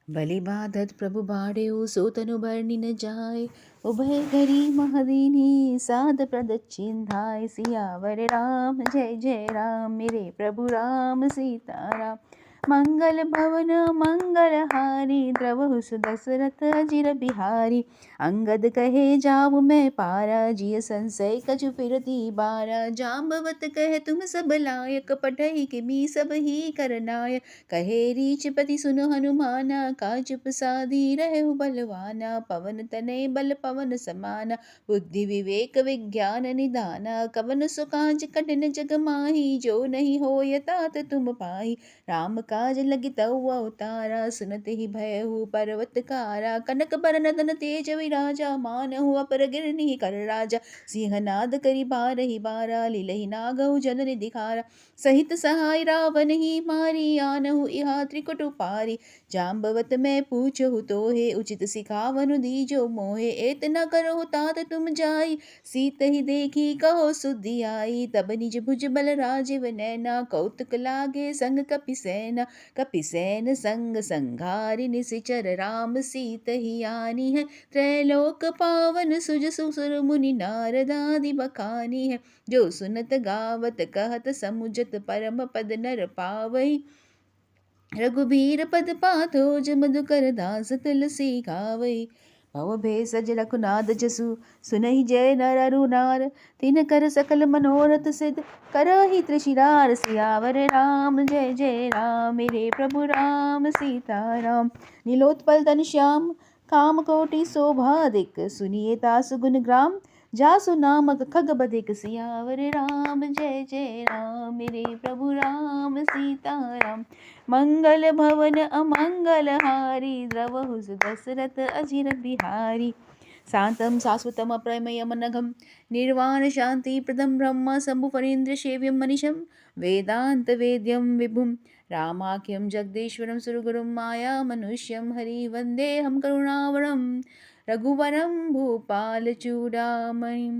बलि बाधत प्रभु बाढ़ेउ सो तनु बरनि न जाय। उभय घरी महदीनी साध प्रदक्षिण सियावर राम जय जय राम मेरे प्रभु राम सीताराम। मंगल भवन मंगल हारी द्रवहु सुदशरथ अजिर बिहारी। अंगद कहे जाऊँ मैं पारा जिय संशय कछु फिरती बारा। जाम्बवत कहे तुम सब लायक पढ़ई के मी सब ही करनायक। कहे रीछपति सुनो हनुमाना काज प्रसादी रहु बलवाना। पवन तनय बल पवन समाना बुद्धि विवेक विज्ञान निधाना। कवन सो काज कठिन जग माही जो नहीं होय तात तुम पाही। राम काज लगी तऊ अवतारा सुनते ही भयहु पर्वत कारा। कनक बरन तन तेज विराजा मानहु अपर गिरनी कर राजा। सिंहनाद करि बारहि बारा लीलहि नागहु जननि दिखारा। सहित सहाय रावण ही मारी आनहु इहा त्रिकुट पारी। जाम्बवत मैं पूछहु तोहे उचित सिखावनु दीजो मोहे। एत न करहु तात तुम जाई सीत ही देखी कहो सुधि आई। तब निज भुज बल राजीव नैना कौतुक लागे संग कपिसेना। कपिसेन संग संघारि निशिचर राम सीत ही आनी है। त्रैलोक पावन सुज सुर मुनि नारदादि बखानी है। जो सुनत गावत कहत समुझत परम पद नर पावई। रघुबीर पद पाथो मधुकर दास तुलसी गावई। भव भेषज रघुनाथ जसु सुनहि जय नर अरु नार। तिन कर सकल मनोरथ सिद्ध करहि त्रिशिरार। सियावर राम जय जय राम मेरे प्रभु राम सीताराम। नीलोत्पल तन श्याम काम कोटि शोभादिक। सुनिए तासु गुण ग्राम जासु नामक खग बधिक। सियावर राम जय जय राम मेरे प्रभु राम सीताराम। मंगल भवन अमंगल हारी द्रवहु दशरथ अजिर बिहारी। शांतं शाश्वतम् अप्रमेयम् अनघं निर्वाण शांति प्रदं ब्रह्म शंभु फणीन्द्र सेव्यं मनीषं। वेदांत वेद्यं विभुं रामाख्यं जगदीश्वरं सुरगुरुं माया मनुष्यं हरि वन्देऽहं करुणावरं। रघुवरं भूपाल चूडामणिं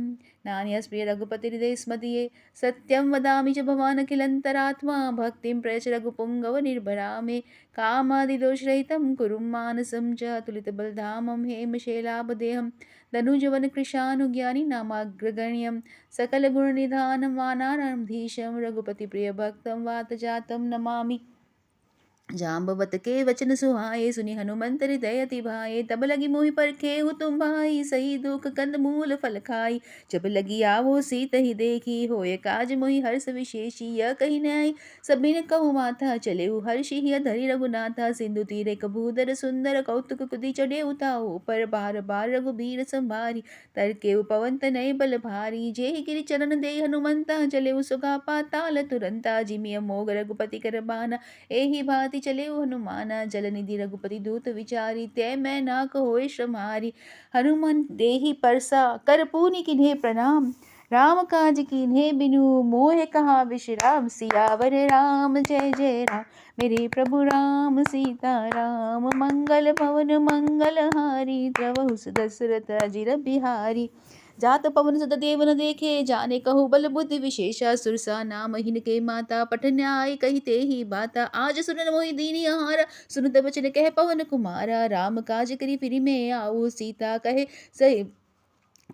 नान्यस्प्रिय रघुपतिहृदय स्मदीये। सत्यं वदामि च भवान् अखिलन्तरात्मा भक्तिं प्रयच्छ रघुपुङ्गव निर्भरामे। कामादिदोषरहितं कुरु मानसं च तुलितबलधामं हेमशैलाभदेहं। धनुजवन कृशानुज्ञानि नामाग्रगण्यं सकलगुणनिधानं वानारंधीशं। रघुपतिप्रियभक्तं वातजातं नमामि। जाम्बवत के वचन सुहाए सुनि हनुमंत हृदय अति भाए। तब लगी मोहि परखेहु तुम भाई सही दुख कंद मूल फल खाई। जब लगी आवो सीत ही देखी होय काज मोहि हर्ष विशेषी। यह कही नहीं सबिन कहु माथा चलेहु हर्षि हिय धरि रघुनाथा। सिंधु तीरे कबूदर सुंदर कौतुक कुदी चढ़े उताओ पर बार बार रघुबीर संभारी। तरकेउ पवन तनय बल भारी जेहि गिरि चरण दे हनुमंता। चलेहु सुगा पाताल तुरंता जिमिय मोग रघुपति कर बाना। एहि भांति चले हनुमाना जल निधि रघुपति दूत विचारी। तै मैं नाक होय श्रमारी हनुमान देहि परसा कर पूनि किन्हे प्रणाम। राम काज कीन्हे बिनु मोहे कहा विश्राम। सियावर राम जय जय राम मेरे प्रभु राम सीताराम। मंगल भवन मंगल हारी द्रवहु दशरथ अजिर बिहारी। जात पवन सुत देव न देखे जाने कहु बल बुद्धि विशेषा। सुरसा नाम हिनके माता पठन आए कही ते ही बाता। आज सुनन मोहि दीनी आहारा सुनत बचन कह पवन कुमारा। राम काज करी फिरि मैं आऊ सीता कहे सही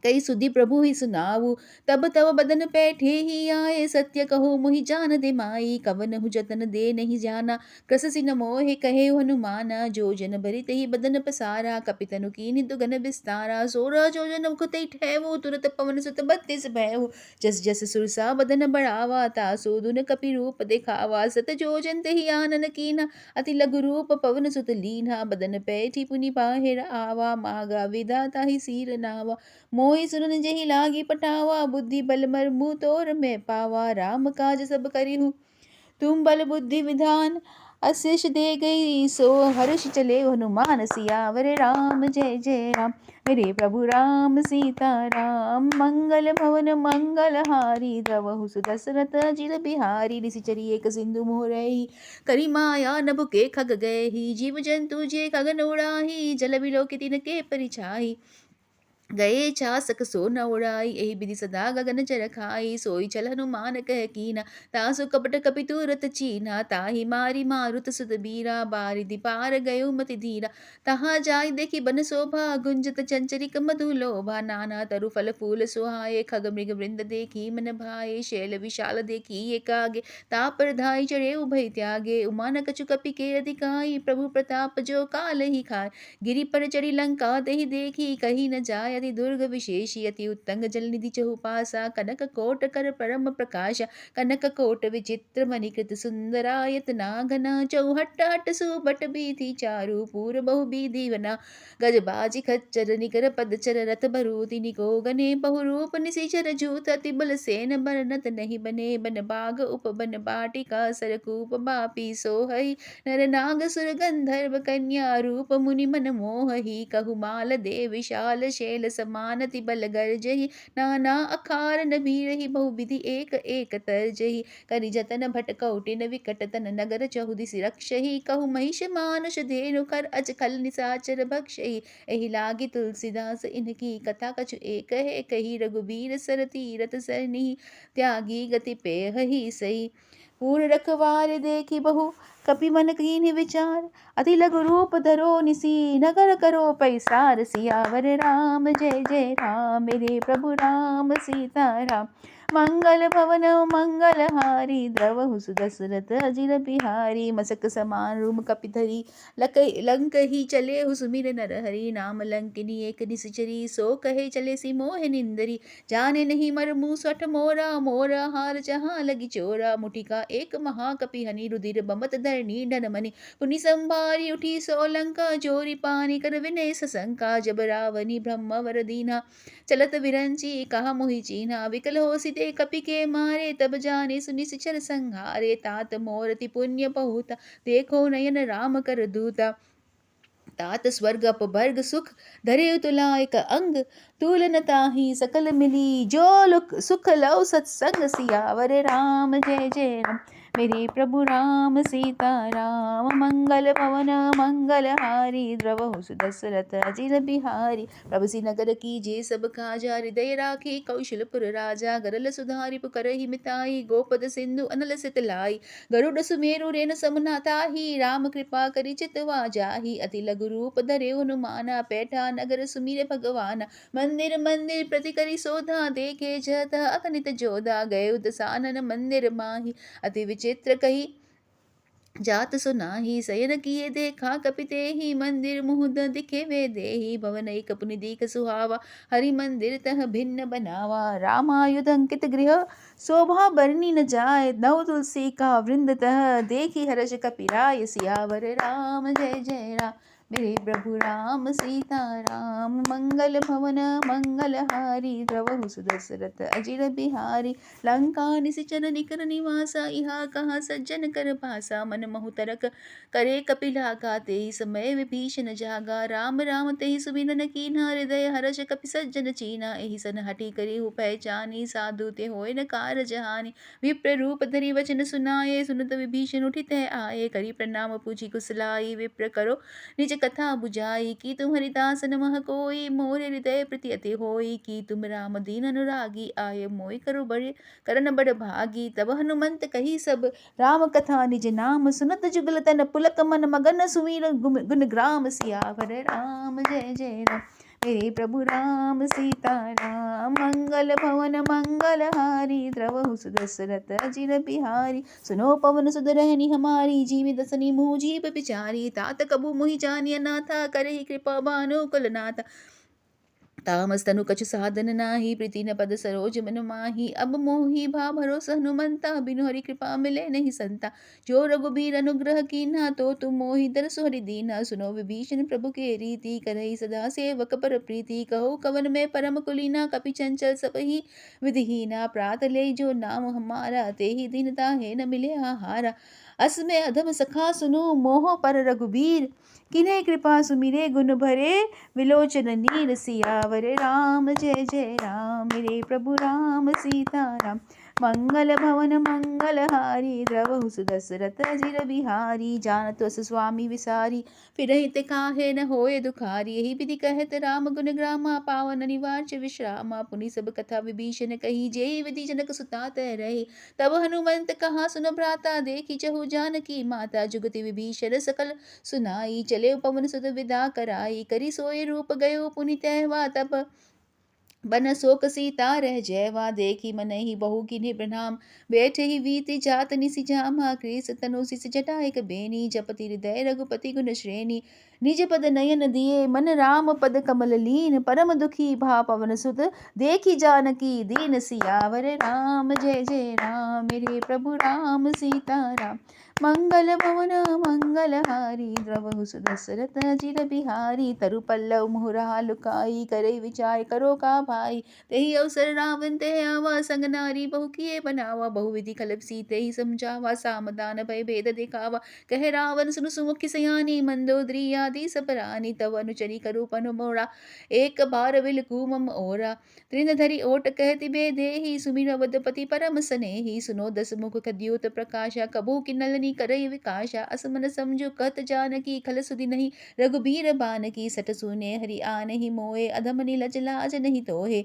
कई सुधि प्रभु ही सुनाऊ। तब तब बदन पैठे ही आए सत्य कहो मोहि जान दे माई। कवन हु जतन दे नहीं जाना कृस सिन मोहे कहे हनुमाना। जो जन भरित ही बदन पसारा कपितनु कीनि दुगन विस्तारा। सोरह जो जन मुखते ठहवो तुरत पवन सुत बत्तीस भयहु। जस जस सुरसा बदन बढ़ावा तासो दुन कपि रूप दिखावा। सत जो जन तेहि आनन कीना अति लघु रूप पवन सुत लीना। बदन पैठी पुनि बाहिर आवा मागा विधाता ही सीर नावा। मोहि सुनन जेहि लागी पटावा बुद्धि बल मर्मु तोर मैं पावा। राम काज सब करिहु तुम बल बुद्धि विधान अशेष दे गई सो हर्ष चले हनुमान। सियावर राम जय जय राम मेरे प्रभु राम सीताराम। मंगल भवन मंगल हारी द्रवहु दशरथ अजिर बिहारी। निशिचरी एक सिंधु मोरही करी माया नभ के खग गए। जीव जंतु जे खगन उड़ाही जल बिलो के तिनके परिछाही। गए छासक सो न उड़ाई, एहि विधि सदा गगन चर खाई। सोई चल हनुमान कह कीना, तासु कपट कपि तुरत चीना। ताहि मारी मारुत सुत बीरा, बारिधि पार गयो मति धीरा। तहाँ जाय देखी बन शोभा, गुंजत चंचरिक मधु लोभा। नाना तरु फल फूल सुहाए, खग मृग वृंद देखी मन भाए। शैल विशाल देखी एकागे, तापर धाई चढ़े उभय त्यागे। उमा न कछु कपि के अधिकाई, प्रभु प्रताप जो काल ही खाए। गिरि पर चढ़ी लंका दहि देखी, कही न जाय अति दुर्ग विशेषी। अति उत्तंग जल निधि चहु पासा, कनक कोट कर परम प्रकाश। कनक कोट विचित्र मणिकृत सुंदरायत नागना। चौहट्ट हट सुबट बीथी चारु, पूर बहु बीधि बना। गज बाजी खच्चर निकर पद चर, रथ भरूति निको गने। बहुरूप निशिचर जूत, अति बल सेन बरनत नहीं बने। बन बाग उप बन बाटिका, सरकूप बापी सोहई। नर नाग सुर गंधर्व कन्या, रूप मुनि मन मोहही। कहु माल दे विशाल शैल, समानति बल गर्जही। नाना अखार नभीरहि, बहु विधि एक एक तर्जही। करि जतन भट कौटिन विकट, तन नगर चहुदिसि रक्षही। कहु महिष मानुष धेनु, कर अज खल निसाचर भक्षही। एहि लागी तुलसीदास इनकी कथा, कछु एक है कही। रघुबीर सर तीरथ सरनि, त्यागी गति पेहहि सही। पूर्ण रखवार देखी बहु, कपि मन कीन्ह विचार। अति लघु रूप धरो निसी, नगर करो पैसार। सियावर राम जय जय राम, मेरे प्रभु राम सीताराम। मंगल भवन मंगल हारी, द्रवहु सुदशरथ अजिर बिहारी। मसक समान रूप कपिधरी, लंक ही चले हु सुमिर नरहरि। नाम लंकिनी एक निश्चरी, सो कहे चले सी मोह निंदरी। जाने नहीं मरमु सठ मोरा, मोरा हार जहाँ लगी चोरा। मुठिका एक महाकपि हनि, रुधिर बमत धरणी ढन मनि। पुनि संभारी उठी सो लंका, चोरी पानी कर विनय सशंका। जब रावणी ब्रह्म वर दीना, चलत विरंची कहा मोहि चीन्हा। विकल हो सिते कपि के मारे, तब जाने सुनि सिचर संहारे। तात मोरति पुण्य पहुता, देखो नयन राम कर दूता। तात स्वर्ग अपवर्ग सुख, धरे तुला एक अंग। तुलन ताहि सकल मिली, जो सुख लौ सत्संग। सियावर राम जय जय राम, मेरे प्रभु राम सीताराम। मंगल पवन मंगल हारी, द्रवहु सुदशरथ अजिर बिहारी। प्रभु सिंह नगर कीजे सब काजा, हृदय राखी कौशलपुर राजा। गरल सुधारि पुकरहि मिताई, गोपद सिंधु अनल सित लाई। गरुड़ सुमेरु रेन समुना ताही, राम कृपा करि चितवा जाही। अति लघु रूप धरे हनुमाना, पैठा नगर सुमिर भगवाना। मंदिर मंदिर प्रति करि सोधा, देखे जत अगणित जोधा। गए दसानन मंदिर माही, अति विचित्र कही जात सुनाही। शयन किए देखा कपि तेहि, मंदिर मुहुद दिखे वे देहि। भवन एक पुनि दीख सुहावा, हरि मंदिर तह भिन्न बनावा। रामायुध अंकित गृह, शोभा बरनी न जाय। नव तुलसी का वृंद तह, देखी हर्ष कपि राय। सियावर राम जय जय राम, मेरे प्रभु राम सीताराम। मंगल भवन मंगल हारी, द्रवहु सुदशरथ अजिर बिहारी। लंका निशिचर निकर निवासा, इहा कहा सज्जन कर भासा। मन महु तरक करे कपिलागा, तेहि समय विभीषण जागा। राम राम तेहि सुमिरन कीन्हा, हृदय हर्ष कपि सज्जन चीन्हा। एहि सन हठि करिहु पहचानी, साधु ते होय न कारज हानि। विप्र रूप धरि वचन सुनाए, सुनत विभीषण उठित आए। करि प्रणाम पूछि कुशलाई, विप्र करो निज कथा बुझाई। कि तुम हरिदास न मह कोई, मोर हृदय प्रीति अति होई। कि तुम राम दीन अनुरागी, आये मोहि करो बड़े करन बड़ भागी। तब हनुमंत कही सब राम कथा, निज नाम सुनत जुगल तन। पुलक मन मगन सुमिर गुण ग्राम। सियावर राम जय जय राम, मेरे प्रभु राम सीताराम। मंगल भवन मंगल हारी, द्रवहु सुदशरथ अजिर बिहारी। सुनो पवन सुत रहनी हमारी, जीवि दसनी मुँह जीव बिचारी। तात कबू मोहि जानिय नाथा, करहि कृपा बानो कुल नाथा। तामस तनु कछु साधन नाही, प्रीति न पद सरोज मन माही। अब मोहि भा भरोस हनुमंता, बिनु हरि कृपा मिले नहीं संता। जो रघुबीर अनुग्रह कीन्हा, तो तुम मोहि दरसु हरि दीन्हा। सुनो विभीषण प्रभु के रीति, करहि सदा सेवक पर प्रीति। कहो कवन में परम कुलीना, कपि चंचल सबहि विधिहीना। प्रात ले जो नाम हमारा, तेहि दिन ताहे न मिले आहारा। अस में अधम सखा सुनो, मोह पर रघुबीर। किन्हीं कृपा सुमिरे गुण भरे, विलोचन नीर। सियावर राम जय जय राम, मेरे प्रभु राम सीताराम। मंगल भवन मंगलहारी द्रवहु सुदशरथ अजिर बिहारी। जानत अस स्वामी विसारी फिरहित काहे न होए दुखारी। यही विधि कहत राम गुण ग्रामा पावन अनिवार्य विश्रामा। पुनि सब कथा विभीषण कही जेहि विधि जनक सुता तै रही। तब हनुमंत कहा सुन भ्राता देखी चहु जानकी माता। जुगति विभीषण सकल सुनाई चले पवन सुत विदा कराई। करी सोए रूप गयो पुनि तैवा तब बन शोक सीता रह जयवा। देखी मनहि बहु किन्हि प्रणाम बैठे ही वीति जात निसि जामा। कृस तनु सिस जटा एक बेनी जपति हृदय रघुपति गुण श्रेणी। निज पद नयन दिए मन राम पद कमल लीन। परम दुखी भा पवन सुत देखी जानकी दीन। सियावर राम जय जय राम मेरे प्रभु राम सीताराम। मंगल भवन मंगलहारी द्रवहु सुदशरथ अजिर बिहारी। तरु पल्लव मुहुरा लुकाई करे विचार करो का भाई। तेहि अवसर रावण ते आवा संग नारी बहु किए बनावा। बहु विधि कलप सीते ही समझावा सामदान भय भेद दिखावा। कहे रावण सुनु सुमुखी सयानी मंदोदरी आदि सपरानी। तव अनुचरी करू पनु मोरा एक बार विलकू मम ओरा। त्रिन धरि ओट कहति बेदेहि सुमिर अवधपति परम सनेहि। सुनो दस मुख खद्योत प्रकाशा कबहु किन्नलनी करई विकाशा। असमन समझु कहत जानकी खल सुधि नहीं रघुबीर बानकी। सट सुने हरि आनहि मोए अधम नीलज लाज नहीं तोहे।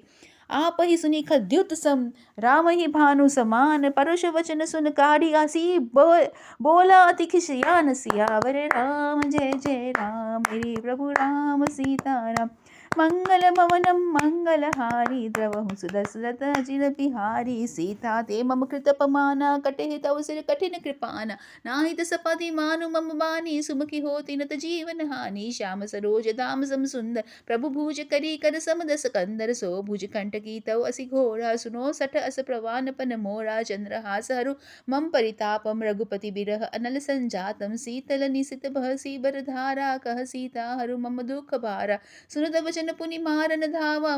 आप ही सुनी खद्युत सम राम ही भानु समान। परुष वचन सुन काढ़ी आसी बोला अति खिसियान। सियावर राम जय जय राम मेरे प्रभु राम सीताराम। मंगल भवनम मंगलहारी द्रवहु सुदशरथ अजिर बिहारी। सीता ते मम कृत पमाना कटे तव सिर कठिन कृपाना। नाहित सपदि मानु मम बानी सुमुखी होती नत जीवन हानि। श्याम सरोज दाम सम सुंदर प्रभु भुज करी कर समदस कंदर। सो भुज कंटकी तव असि घोरा सुनो सठ अस प्रवान पन मोरा। चंद्रहास हरु मम परितापम रघुपति बिरह अनल संजातम। शीतल निसित बहसी बर धारा कह सीता हरु मम दुख भारा। सुनत वचन पुनि मारन धावा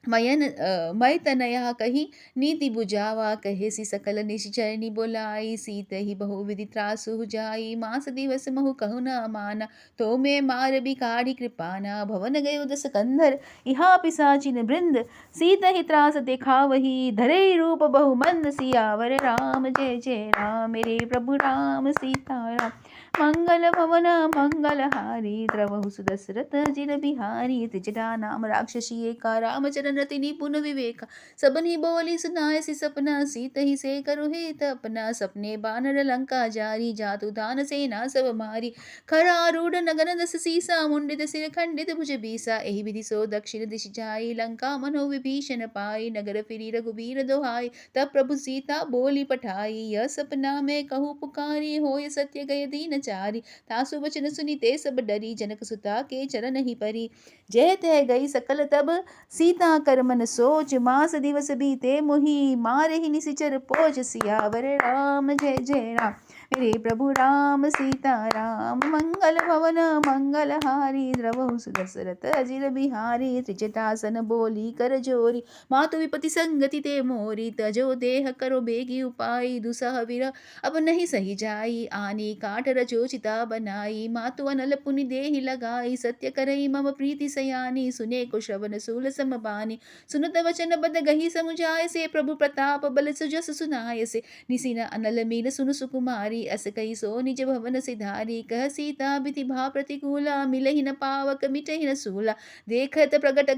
मय तनया कही नीति बुझावा। कहे सि सकल निश्चरणी बोलाई सीत ही बहु विधि त्रासु जाई। मास दिवस महु कहु न माना तो मैं मार बिकाढ़ी कृपाना। भवन गयो दस कंधर इहा पिसाचिन वृंद। सीत ही त्रास दिखावही धरे रूप बहु मंद। सियावर राम जय जय राम मेरे प्रभु राम सीताराम। मंगल भवन मंगलहारी द्रवहु सुदशरथ अजिर बिहारी। त्रिजटा नाम राक्षसी एका रामचरण रति निपुन विवेका। सबनी बोली सुनायसि सपना सीत ही से करु हित अपना। सपने बानर लंका जारी जातु दान सेना सब मारी। खरारूढ़ नगन दस सीसा मुंडित सिर खंडित भुज बीसा। एहि विधि सो दक्षिण दिशि जाई लंका मनो विभीषण पाई। नगर फिरी रघुबीर दोहाई तब प्रभु सीता बोली पठाई। यह सपना में कहूँ पुकारी होय सत्य गय दीन चारी। तासु वचन सुनी ते सब डरी जनक सुता के चरण ही परी। जय तह गई सकल तब सीता कर मन सोच। मास दिवस बीते मुहि मारे ही निसिचर पोच। सियावर राम जय जय राम मेरे प्रभु राम सीताराम। मंगल भवन मंगलहारी द्रवहु सुदशरथ अजिर बिहारी। त्रिजटासन बोली कर जोरी मातु विपति संगति ते मोरी। तजो देह करो बेगी उपाई दुसह विरह अब नहीं सही जाई। आनी काठ रचो चिता बनाई मातु अनल पुनि देहि लगाई। सत्य करई मम प्रीति सयानी सुने को श्रवण सूल समबानी। सुनत वचन बद गही समुझाय से प्रभु प्रताप बल सुजस सुनाय से। निसिन अनल मीन सुनु सुकुमारी अस कही सो निज भवन सिधारी। कह सीता बिति भा प्रतिकूला मिलहि न पावक मिटहि न सूला। देखत प्रगट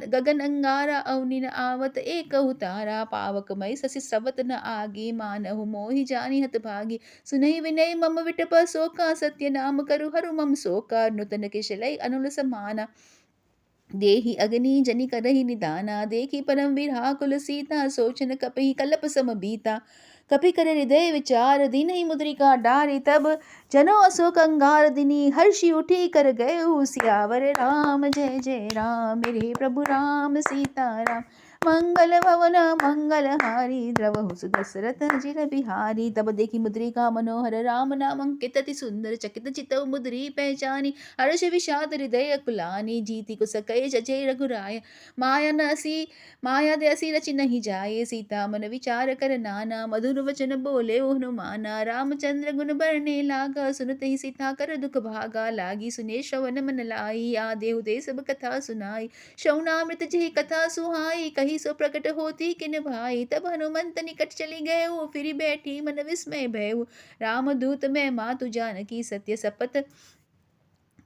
गगन अंगारा अवनि न आवत एक तारा। पावक मई शशि स्रवत न आगी मानहु मोहि जानी हत भागी। सुनहि विनय मम विटप शोका सत्य नाम करु हरु मम शोका। नूतन किशलय अनुल समाना देहि अग्नि जनि करहि निदाना। देखी परम विरहाकुल सीता सोचन कपहि कलप सम बीता। कपि कर हृदय विचार दीनहि मुद्रिका डारी। तब जनो अशोक अंगार दिनी हर्षि उठी कर गए। सियावर राम जय जय राम मेरे प्रभु राम सीताराम। मंगल भवन मंगलहारी द्रवहु सुदशरथ अजिर बिहारी। तब देखी मुद्रिका मनोहर राम नाम अंकित अति सुंदर। चकित चितव मुद्री पहचानी हर्ष विषाद हृदय कुलानी। जीति कुस कय जजय रघुराय माया दे असी रचि नहीं जाए। सीता मन विचार कर नाना मधुर वचन बोले हनुमाना। रामचंद्र गुण बरने लागा सुनते ही सीता कर दुख भागा। लागी सुने श्रवण मन लाई आ देहु दे सब कथा सुनाई। श्रवणामृत जहि कथा सुहाई कही काली सो प्रकट होती किन भाई। तब हनुमंत निकट चली गए, फिर बैठी मन विस्मय भयउ। राम दूत मैं मातु जानकी, सत्य शपथ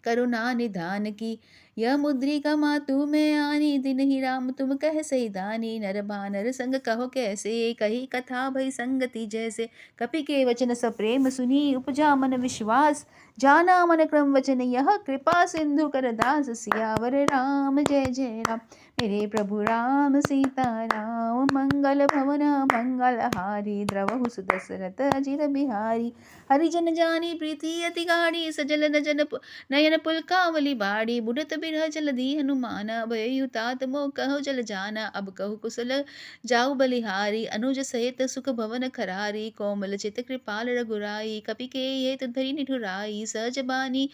करुणा निधान की। यह मुद्रिका मातु में आनी, दिन ही राम तुम कह सही दानी। नर बानर संग कहो कैसे, कही कथा भई संगति जैसे। कपि के वचन सप्रेम सुनी, उपजा मन विश्वास। जाना मन क्रम वचन यह, कृपा सिंधु कर दास। सियावर राम जय जय राम, मेरे प्रभु राम सीताराम। मंगल भवन मंगल हारी, द्रवहु सुदशरथ अजिर बिहारी। हरिजन जानी प्रीति अति गाढ़ी, सजल नयन पुलकावली बाड़ी। बुढ़त बिरह जलधि हनुमाना, भयउ तात मोह कहो जल जाना। अब कहु कुशल जाऊ बलिहारी, अनुज सहित सुख भवन खरारी। कोमल चित कृपाल रघुराई, कपि के हेत धरि निठुराई। सहज बानी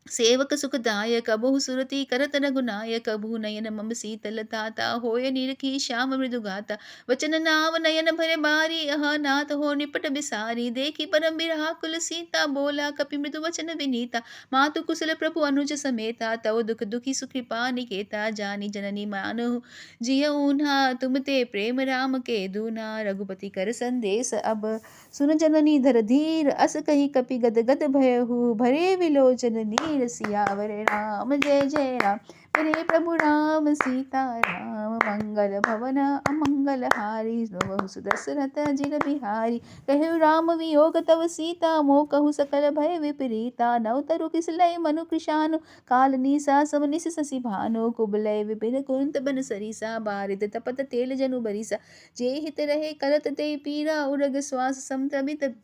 सेवक सुखदायक, बहु सुरति करत रघुनायक। बहु नयन मम शीतल ताता, होय निरखी श्याम मृदु गाता। वचन नाव नयन भरे बारी, अह नाथ हो निपट बिसारी। देखी परम बिरहा सीता, बोला कपि मृदु वचन विनीता। मातु कुशल प्रभु अनुज समेता, तव दुख दुखी सुकृपा निकेता। जानी जननी मानहु जियउ ना, तुम ते प्रेम राम के दूना। रघुपति कर संदेश अब, सुन जननी धर धीर। अस कही कपि गद गद भयहु, भरे विलोचन नीर। सियावर राम जय जय राम, मेरे प्रभु राम सीताराम। मंगल भवन अमंगल हारी, द्रवहु सुदशरथ अजिर बिहारी। कहु राम वियोग तव सीता, मोह कहु सकल भय विपरीता। नव तरु किसलय मनु कृशानु, काल नीसा सब निस शशि भानु। कुबलय विपिन कुंत बन सरीसा, बारिद तपत तेल जनु बरिसा। जे हित रहे करत ते पीरा, उरग श्वास समत्रबित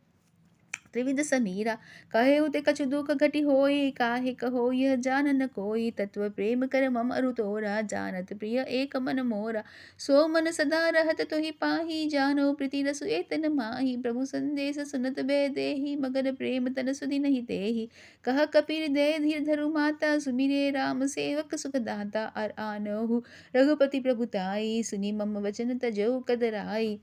त्रिविध समीरा। कहेउ ते कछु दुख घटी होई, काहे कहो यह जान न कोई। तत्व प्रेम कर मम अरु तोरा, जानत प्रिय एक मन मोरा। सो मन सदा रहत तोहि पाही, जानो प्रीति रसु एतन माही। प्रभु संदेश सुनत बै देही, मगन प्रेम तन सुधि नहीं देही। कह कपि हृदय धीर धरु माता, सुमिरे राम सेवक सुख दाता। अर आनहु रघुपति प्रभुताई, सुनि मम वचन तजौ कदराई।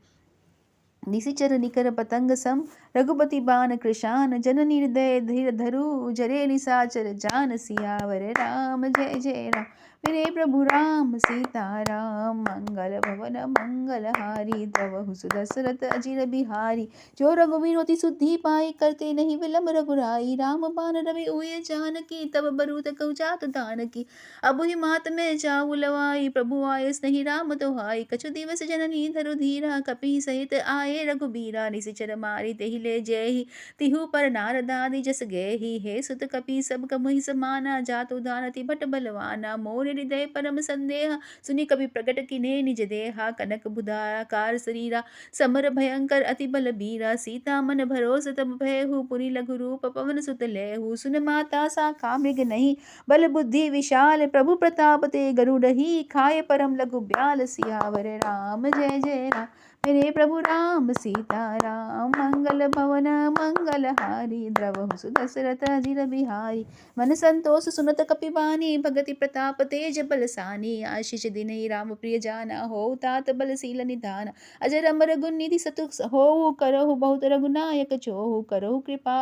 निशिचर निकर पतंग सम, रघुपति बाण कृशान। जननी हृदय धीर धरु, जरे निसाचर जान। सियावर राम जय जय राम, मेरे प्रभु राम सीताराम। मंगल भवन मंगल हारी, द्रवहु सुदशरथ अजिर बिहारी। जो रघुवीर होति सुद्धि पाई, करते नहीं विलम्ब रघुराई। राम बाण रवि उय जानकी, तब बरूत कहु जात दानकी। अबुहि मात में जाऊ लवाई, प्रभु आयस नहीं राम दोहाई। कछु दिवस जननी धरु धीरा, कपि सहित आए रघुबीरा। निशिचर मारी तेहि ले जेहि, तिहु पर नारदादि जस गेहि। हे सुत कपि सब कमुहि समाना, जातु दानति भट बलवाना। मोर हृदय परम संदेह, सुनि कपि प्रगट किन्हे निज देहा। कनक बुधाकार शरीरा, समर भयंकर अति बल बीरा। सीता मन भरोस तब भयहु, पुनि लघु रूप पवन सुत लेहु। सुन माता साखा मृग नहीं, बल बुद्धि विशाल। प्रभु प्रताप ते गरुड़ही, खाए परम लघु ब्याल। सियावर राम जय जय राम, मेरे प्रभु राम सीताराम। मंगल भवन मंगल हारी, द्रवहु सुदशरथ अजिर बिहारी। मन संतोष सुनत कपि बानी, भगति प्रताप तेज बलसानी। आशीष दिनहि राम प्रिय जाना, हो तात बलशील निधान। अजर अमर गुण निधि सतु होहु, करहु बहुत रघुनायक चोहु। करहु कृपा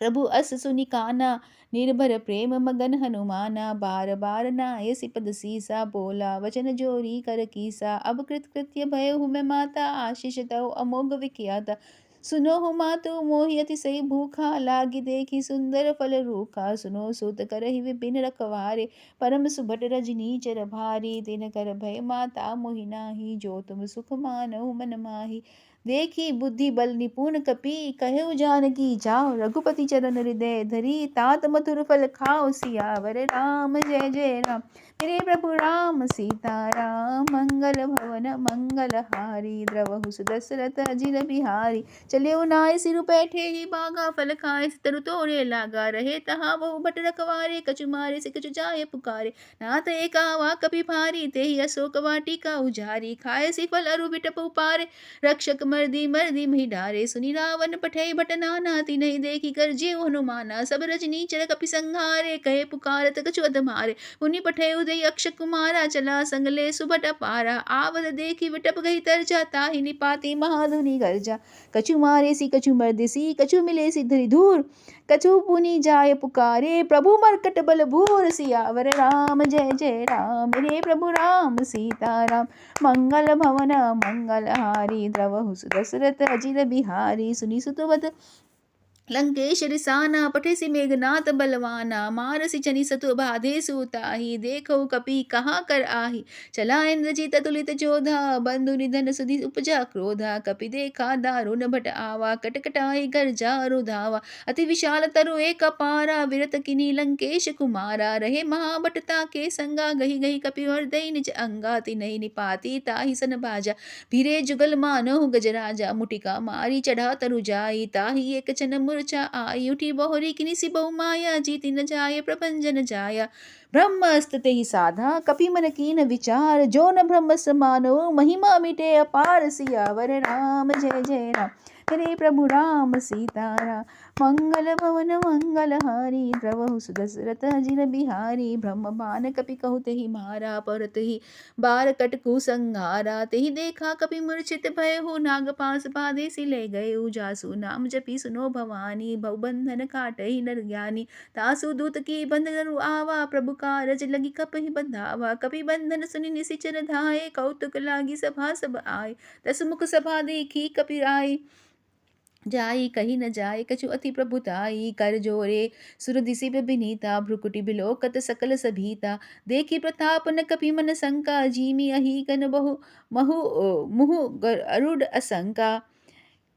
प्रभु अस सुनि काना, निर्भर प्रेम मगन हनुमाना। बार बार नाय सिपद सीसा, बोला वचन जोरी कर कीसा। अब कृत कृत्य भयहु मैं माता, आशीष तव अमोघ विख्याता। सुनो हो मातु मोहि अति सही भूखा, लागी देखी सुंदर फल रूखा। सुनो सूत करहि विपिन रखवारे, परम सुभट रजनी चर भारी। दिन कर भय माता मोहि नाही, जो तुम सुख मानहु मन माही। देखी बुद्धि बल निपुण कपि, कहु जानकी जाओ। रघुपति चरण हृदय धरी, तात मधुर फल खाओ। सियावर राम जय जय राम, मेरे प्रभु राम सीताराम। मंगल भवन मंगल हारी, द्रवहु सुदशरथ अजिर बिहारी। चलियो नाय सिरु बैठे ही बागा, फल खाए तरु तोड़े लागा। रहे तहाँ बहु भट रखवारे, कछु मारे से कछु जाय पुकारे। नाथ एक आवा कपि भारी, तेहि अशोक वाटिका उजारी। खाए सी फल अरु बिटप उपारे, रक्षक मर्दी मर्दी मही डारे। सुनि रावण पठै भट नाना, तिन्हि देखी गर्जेउ हनुमाना। सब रजनीचर कपि संहारे, कहे पुकारत कछु अधमारे। पुनि पठै उदय अक्ष कुमारा, चला संग ले सुभट अपारा। आवत देखी विटप गही तरजा, ताहि निपाति महाधुनि गर्जा। कछु मारे सी कछु मर्दे सी, कछु मिले सी धरि धूर। कछु पुनि जाय पुकारे, प्रभु मरकट बल भूर सियावर राम जय जय राम। मेरे प्रभु राम सीताराम, मंगल भवन मंगलहारी, द्रवहु दशरथ अजिर बिहारी। सुनि सुतवत लंकेश रिसाना, पठेसी मेघनाथ बलवाना, मारसी चनि सतु बाधे सूताही, देखो कपि कहाँ कर आही, चला इंद्रजीत तुलित जोधा, बंधु निधन सुधि उपजा क्रोधा, कपि देखा दारुण भट आवा, कटकटाई घर जारु धावा, अति विशाल तरु एक अपारा, विरत किनी लंकेश कुमारा, रहे महाबटता के संगा, गही गही कपि हृदय निज अंगा, तिनहि निपाती ताहि सन बाजा, भीरे जुगल मानहु गजराजा, मुटिका मारी चढ़ा तरु जाई, ताहि एक चन मूर्छा आई, उठी बहुरी किनिसि बहु माया, जीति न जाय प्रपंजन जाया, ब्रह्मस्त तेहि साधा, कपि मन कीन विचार, जो न ब्रह्म समानो, महिमा मिटे अपार, सियावर राम जय जय राम। मेरे प्रभु राम सीताराम, मंगल भवन मंगलहारी, द्रवहु दशरथ अजिर बिहारी, ब्रह्म बान कपि कहु तेहि मारा, परत ही बार कटकु संहारा, तेहि देखा कपि मूर्छित भयहु, नागपाश बाधे सि ले गए, जासु नाम जपि सुनो भवानी, भव बंधन काटहि नर ज्ञानी, तासु दूत की बंध करु आवा, प्रभु कारज लगी कपहि बंधावा, कपि बंधन सुनि निसिचर धाये, कौतुक लागी सभा सब आए, दस मुख सभा देखी कपि आए, जाई कही न जाय कछु अति प्रभुताई, कर जोरे सुर दिसि बिनीता, भ्रुकुटि बिलोकत सकल सभीता, देखी प्रताप न कपि मन शंका, जीमि अहीकन बहु महु मुहु अरुड असंका,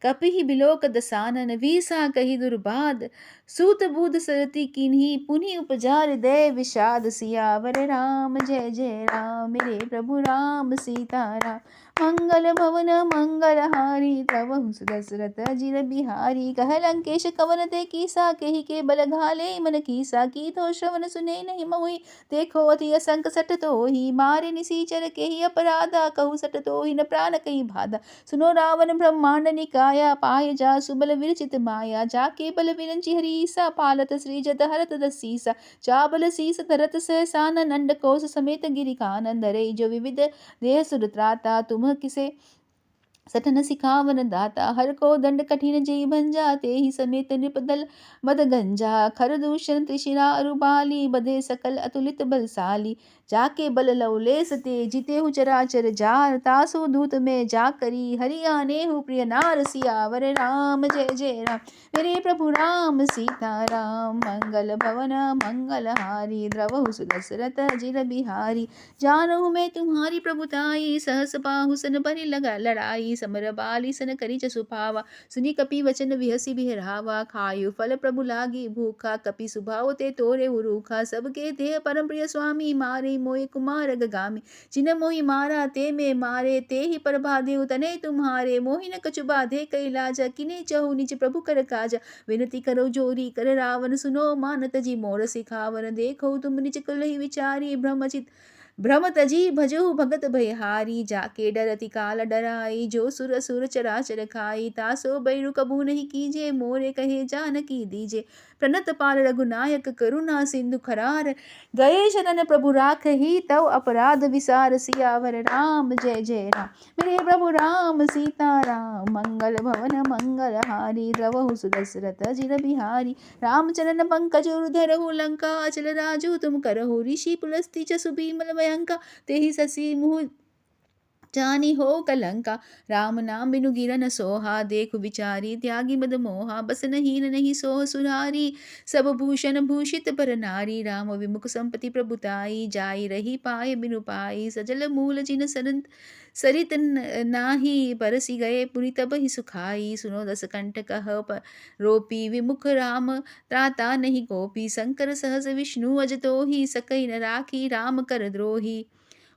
कपिहि बिलोक दसानन, वीसा कही दुर्बाद, सूत बूध सरति किन्ही, पुनि उपजा हृदय विषाद, सियावर राम जय जय राम। मेरे प्रभु राम सीताराम, मंगल भवन मंगलहारी, द्रवहु दशरथ अजिर बिहारी, कह लंकेश कवन ते कीसा, केहि के बल घाले मन कीसा, की तो श्रवण सुने नहीं मोहि, देखो अति असंक सट तोहि, मारे निसीचर केहि अपराधा, कहु सट तोहि न प्राण कहि बाधा, सुनो रावण ब्रह्मांड निकाया, पाय जा सुबल विरचित माया, जाके बल विरंचि हरीसा, पालत श्री जत हरत दसीसा, चाबल शीस धरत सहसानन, नंद कोश समेत गिरि कानन, धरे जो विविध देह सुरत्राता, तुम किसे सठन सिखावन दाता, हर को दंड कठिन जई भंजा, ते ही समेत नृपदल मद गंजा, खर दूषण त्रिशिरा अरुबाली, बधे सकल अतुलित बलशाली, जाके बल लवलेस ते जितेहु चराचर जार, तासु दूत में जा करी, हरि आनेहु प्रिय नार, सियावर राम जय जय राम। मेरे प्रभु राम सीताराम, मंगल भवन मंगलहारी, द्रवहु दशरथ अजिर बिहारी, जानहु मैं तुम्हारी प्रभुताई, सहस बाहु सन बरि लगा लड़ाई, समर बाली सन करी जसु पावा, सुनि कपि वचन विहसी बिहरावा, खायु फल प्रभु लागी भूखा, कपि सुभाव ते तोरे उरूखा, सबके देह परम प्रिय स्वामी, मारे मोहि कुमार गगामी, जिन मोहि मारा ते में मारे, ते ही पर बाधे तने तुम्हारे, मोहि न कछु बाधे कई लाजा, किने चहु निज प्रभु कर काजा, विनती करो जोरी कर रावण, सुनो मानत जी मोर सिखावन, देखो तुम निज कुलहि विचारी, भ्रम तजी भजहु भगत भयहारी, जाके डरति काल डराई, जो सुर असुर चराचर खाई, तासो बैरु कबू नहीं कीजे, मोरे कहे जानकी दीजे, प्रणत पाल रघुनायक करुणा सिंधु खरार, गए शरण प्रभु राखहि, तव अपराध विसार, सियावर राम जय जय राम। मेरे प्रभु राम सीताराम, मंगल भवन मंगलहारी, द्रवहु दशरथ अजिर बिहारी, रामचरण पंकज धरहु लंका, अचल राजू तुम करहु, ऋषि पुलस्ति जसु भीमल भयंका, तेहि ससी मुहु जानी हो कलंका, राम नाम बिनु गिरन सोहा, देखु विचारी त्यागी मद मोहा, बस हीन नहीं सोह सुरारी, सब भूषण भूषित पर नारी, राम विमुख संपति प्रभुताई, जाई रही पाए बिनु पाई, सजल मूल जिन सरित नाही, परसी गए पुरि तब ही सुखाई, सुनो दस कंठ कह रोपी, विमुख राम त्राता नहीं कोपी, शंकर सहस विष्णु अज तोहि, सकई न राखी राम कर द्रोही,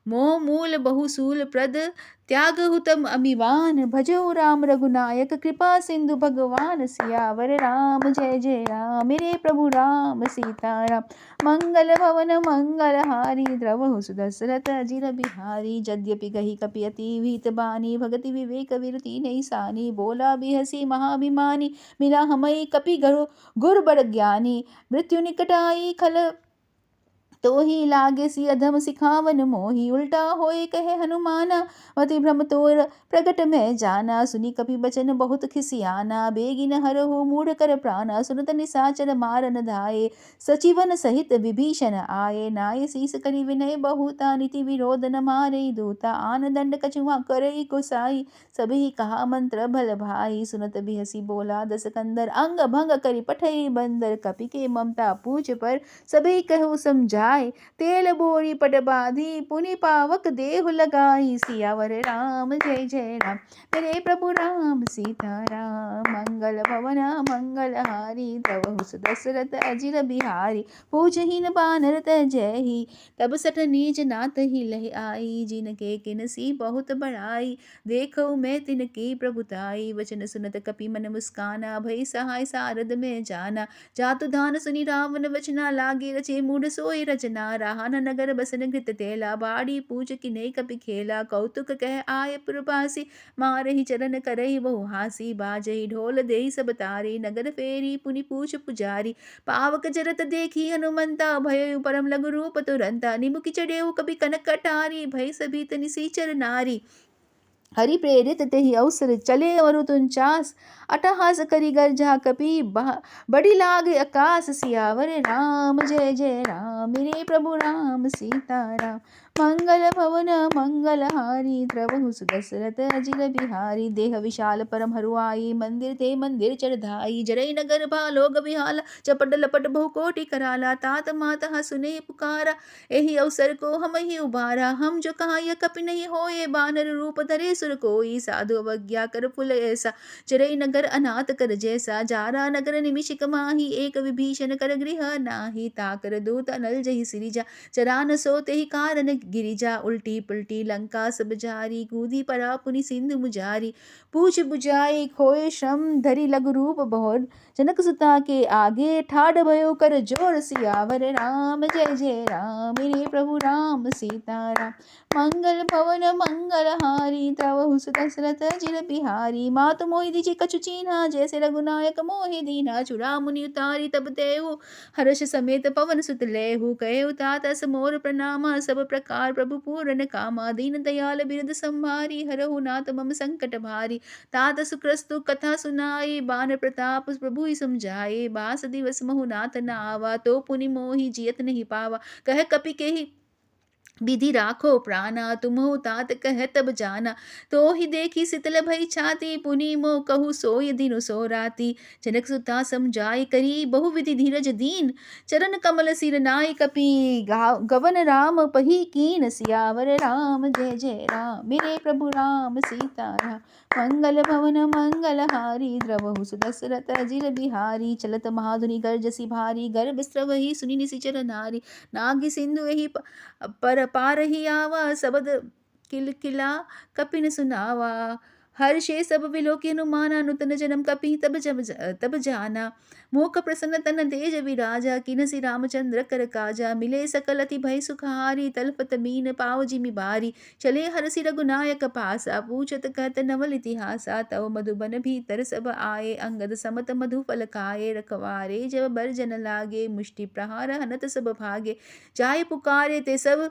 मोह मूल बहुसूल प्रद त्याग हुतम अमिवान, भजो राम रघुनायक कृपा सिंधु भगवान, सियावर राम जय जय राम। मेरे प्रभु राम सीताराम, मंगल भवन मंगलहारी, द्रवहु दशरथ अजिर बिहारी, यद्यपि कही कपि अति विहित बानी, भगति विवेक विरति नहीं सानी, बोला बिहसी महाभिमानी, मिला हमई कपि गुर बड़ ज्ञानी, मृत्यु निकट आई खल तो ही लागे सी अधम सिखावन मोही, उल्टा होए कहे हनुमाना, मति भ्रम तोर प्रगट में जाना, सुनी कपि बचन बहुत खिसियाना, बेगिन हरहु मूढ़ कर प्राणा, सुनत निसाचर मारन धाये, सचिवन सहित विभीषण आये, नाय शीस करि विनय बहुता, नीति विरोध न मारे दूता, आन दंड कछुआ करई गोसाई, सभी कहा मंत्र भल भाई, सुनत बिहसी बोला दस कंदर, अंग भंग करि पठई बंदर, कपि के ममता पूछ पर सभी कहु समझाए, तेल बोरी पट बाधी, पुनि पावक देहु लगाई, सियावर राम जय जय राम, मेरे प्रभु राम सीताराम, मंगल भवन मंगल हारी, तब दशरथ अजिर बिहारी, पूजहीन बानर तजहि, तब सठ नीच नाथ ही लह आई, जिनके किनसी बहुत बड़ाई, देखो मैं तिनकी प्रभुताई, वचन सुनत कपि मन मुस्काना, भई सहाय सारद में जाना, जातु धान सुनि रावण वचना, लागे रचे मूढ़ सोई रचना, रहा न नगर बसन घृत तेला, बाड़ी पूछ किने कपि खेला, कौतुक कह आय पुरबासी, मारहि चरण करहि बहु हासी, बाजहि ढोल देहि सब तारी, नगर फेरी पुनि पूछ पुजारी, पावक जरत देखी हनुमंता, भय परम लघु रूप तुरंता, निमुखि चढ़ेउ कपि कनक कटारी, भय सभीत निसीचर नारी, हरि प्रेरित तेहि अवसर चले अरु 49, अटहास करि गर्जा कपि बड़ी लाग आकाश, सियावर राम जय जय राम, मेरे प्रभु राम सीताराम, मंगल भवन मंगल हारी, द्रवहु सुदशरथ अजिर बिहारी, देह विशाल परम हरुआई, मंदिर ते मंदिर चढ़ाई, जरई नगर भालोग विहाला, चपट लपट बहु कोटि कराला, तात मात सुने पुकारा, एहि अवसर को हम ही उबारा, हम जो कहा यह कपि नहीं होए, बानर रूप धरे सुर कोई, साधु अवज्ञा कर फुल ऐसा, चरई नगर अनाथ कर जैसा, जारा नगर निमिषिक माही, एक विभीषण कर गृह नाही, ताकर दूत अनल जहि सिरिजा, चरा न सो तेहि कारण गिरिजा, उल्टी पुल्टी लंका सब जारी, कूदी पड़ा पुनि सिंधु मुजारी, पूछ बुझाई खोए श्रम, धरि लघु रूप बहुत, जनक सुता के आगे, ठाड़ भयो कर जोर, सियावर राम जय जय राम, मेरे प्रभु राम सीताराम, मंगल भवन मंगल हारी, द्रवहु दशरथ अजिर बिहारी, मातु मोहि दीछि कछु चीन्हा, जैसे रघुनायक मोहि दीन्हा, चूड़ा मुनि उतारी तब देहु, हर्ष समेत पवन सुत लेहु, कहेउ तात अस मोर प्रणामा, सब प्रकार प्रभु पूरन कामा, दीन दयाल बिरद संभारी, हरहु नाथ मम संकट भारी, तात सुक्रस्तु कथा सुनाई, बान प्रताप प्रभु ही समझाए, बास दिवस महु नाथ न आवा, तो पुनि मोहि जियत नहीं पावा, कह कपि केहि विधि राखो प्राणा, तुमहु तात कह तब जाना, तो ही देखी शीतल भई छाती, पुनि मोह कहु सोय दिनु सो राती, जनक सुता समझाई करी बहु विधि धीरज दीन, चरण कमल सिर नाई कपि गवन राम पही कीन, सियावर राम जय जय राम, मेरे प्रभु राम सीताराम, मंगल भवन मंगल हारी, द्रवहु सुदशरथ अजिर बिहारी, चलत महाधुनि गर्जसी भारी, गर्भ स्रवहि सुनि निशिचर नारी, नाग सिंधु एहि पर पारहि आवा, सबद किलकिला कपिन सुनावा, हर्षे सब विलोकि हनुमाना, नूतन जन्म कपि तब जाना, मोख प्रसन्न तन तेज विराजा, किनसि रामचंद्र कर काजा, मिले सकल अति भय सुखारी, तलपत मीन पाव जिमि बारी, चले हरसि रघुनायक पासा, पूछत कहत नवल इतिहासा, तव मधुबन भीतर सब आए, अंगद समत मधु फल खाए, रखवारे जब बर जन लागे, मुष्टि प्रहार हनत सब भागे, जाय पुकारे ते सब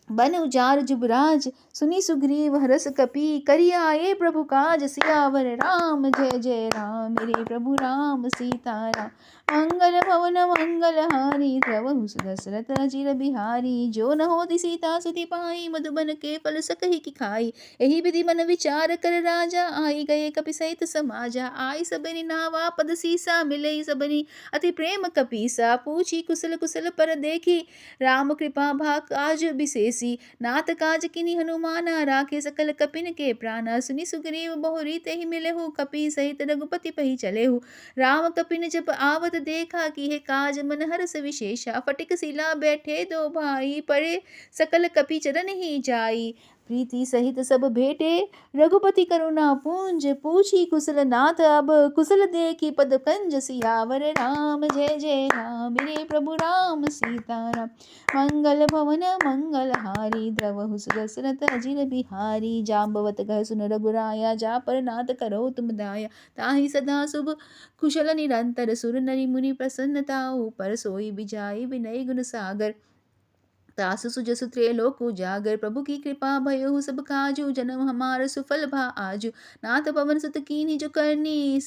बन उजार जुबराज, सुनी सुग्रीव हरस कपि, करि आए प्रभु काज, सियावर राम जय जय राम, मेरे प्रभु राम सीताराम, मंगल भवन मंगल हारी, द्रवहु दशरथ अजिर बिहारी, जो न होति सीता सुति पाई, मधुबन के फल सकहि की खाई, एहि विधि मन विचार कर राजा, आई गए कपि सहित समाजा, आई सबनि नावा पद सीसा, मिले सबनि अति प्रेम कपीसा, पूछी कुशल कुशल पर देखी, राम कृपा भा काज विशेषी, नाथ काज किनि हनुमाना, राखे सकल कपिन के प्राणा, सुनि सुग्रीव बहुरी तेहि मिलेहु, कपि सहित रघुपति पहि चलेहु, राम कपिन जब आवत देखा, कि हे काज मन हरस विशेषा, फटिक सिला बैठे दो भाई, परे सकल कपि चरण ही जाई, प्रीति सहित सब भेटे, रघुपति करुणा पूंज, पूछी कुशल नाथ अब, कुशल देखी पद कंज, सियावर राम जय जय राम, मेरे प्रभु राम सीताराम, मंगल भवन मंगल हारी, द्रवहु दशरथ अजिर बिहारी, जाम्बवत कह सुन रघुराया, जा पर नाथ करो तुम दाया, ताहि सदा शुभ कुशल निरंतर, सुर नरि मुनि प्रसन्नताओ, पर सोई बिजाई विनय गुण सागर, तासु सुजसु त्रैलोक उजागर, प्रभु की कृपा भयहु सब काजू, जन्म हमार सुफल भा आजू। नाथ पवन सुत कीन्ही जो करनी,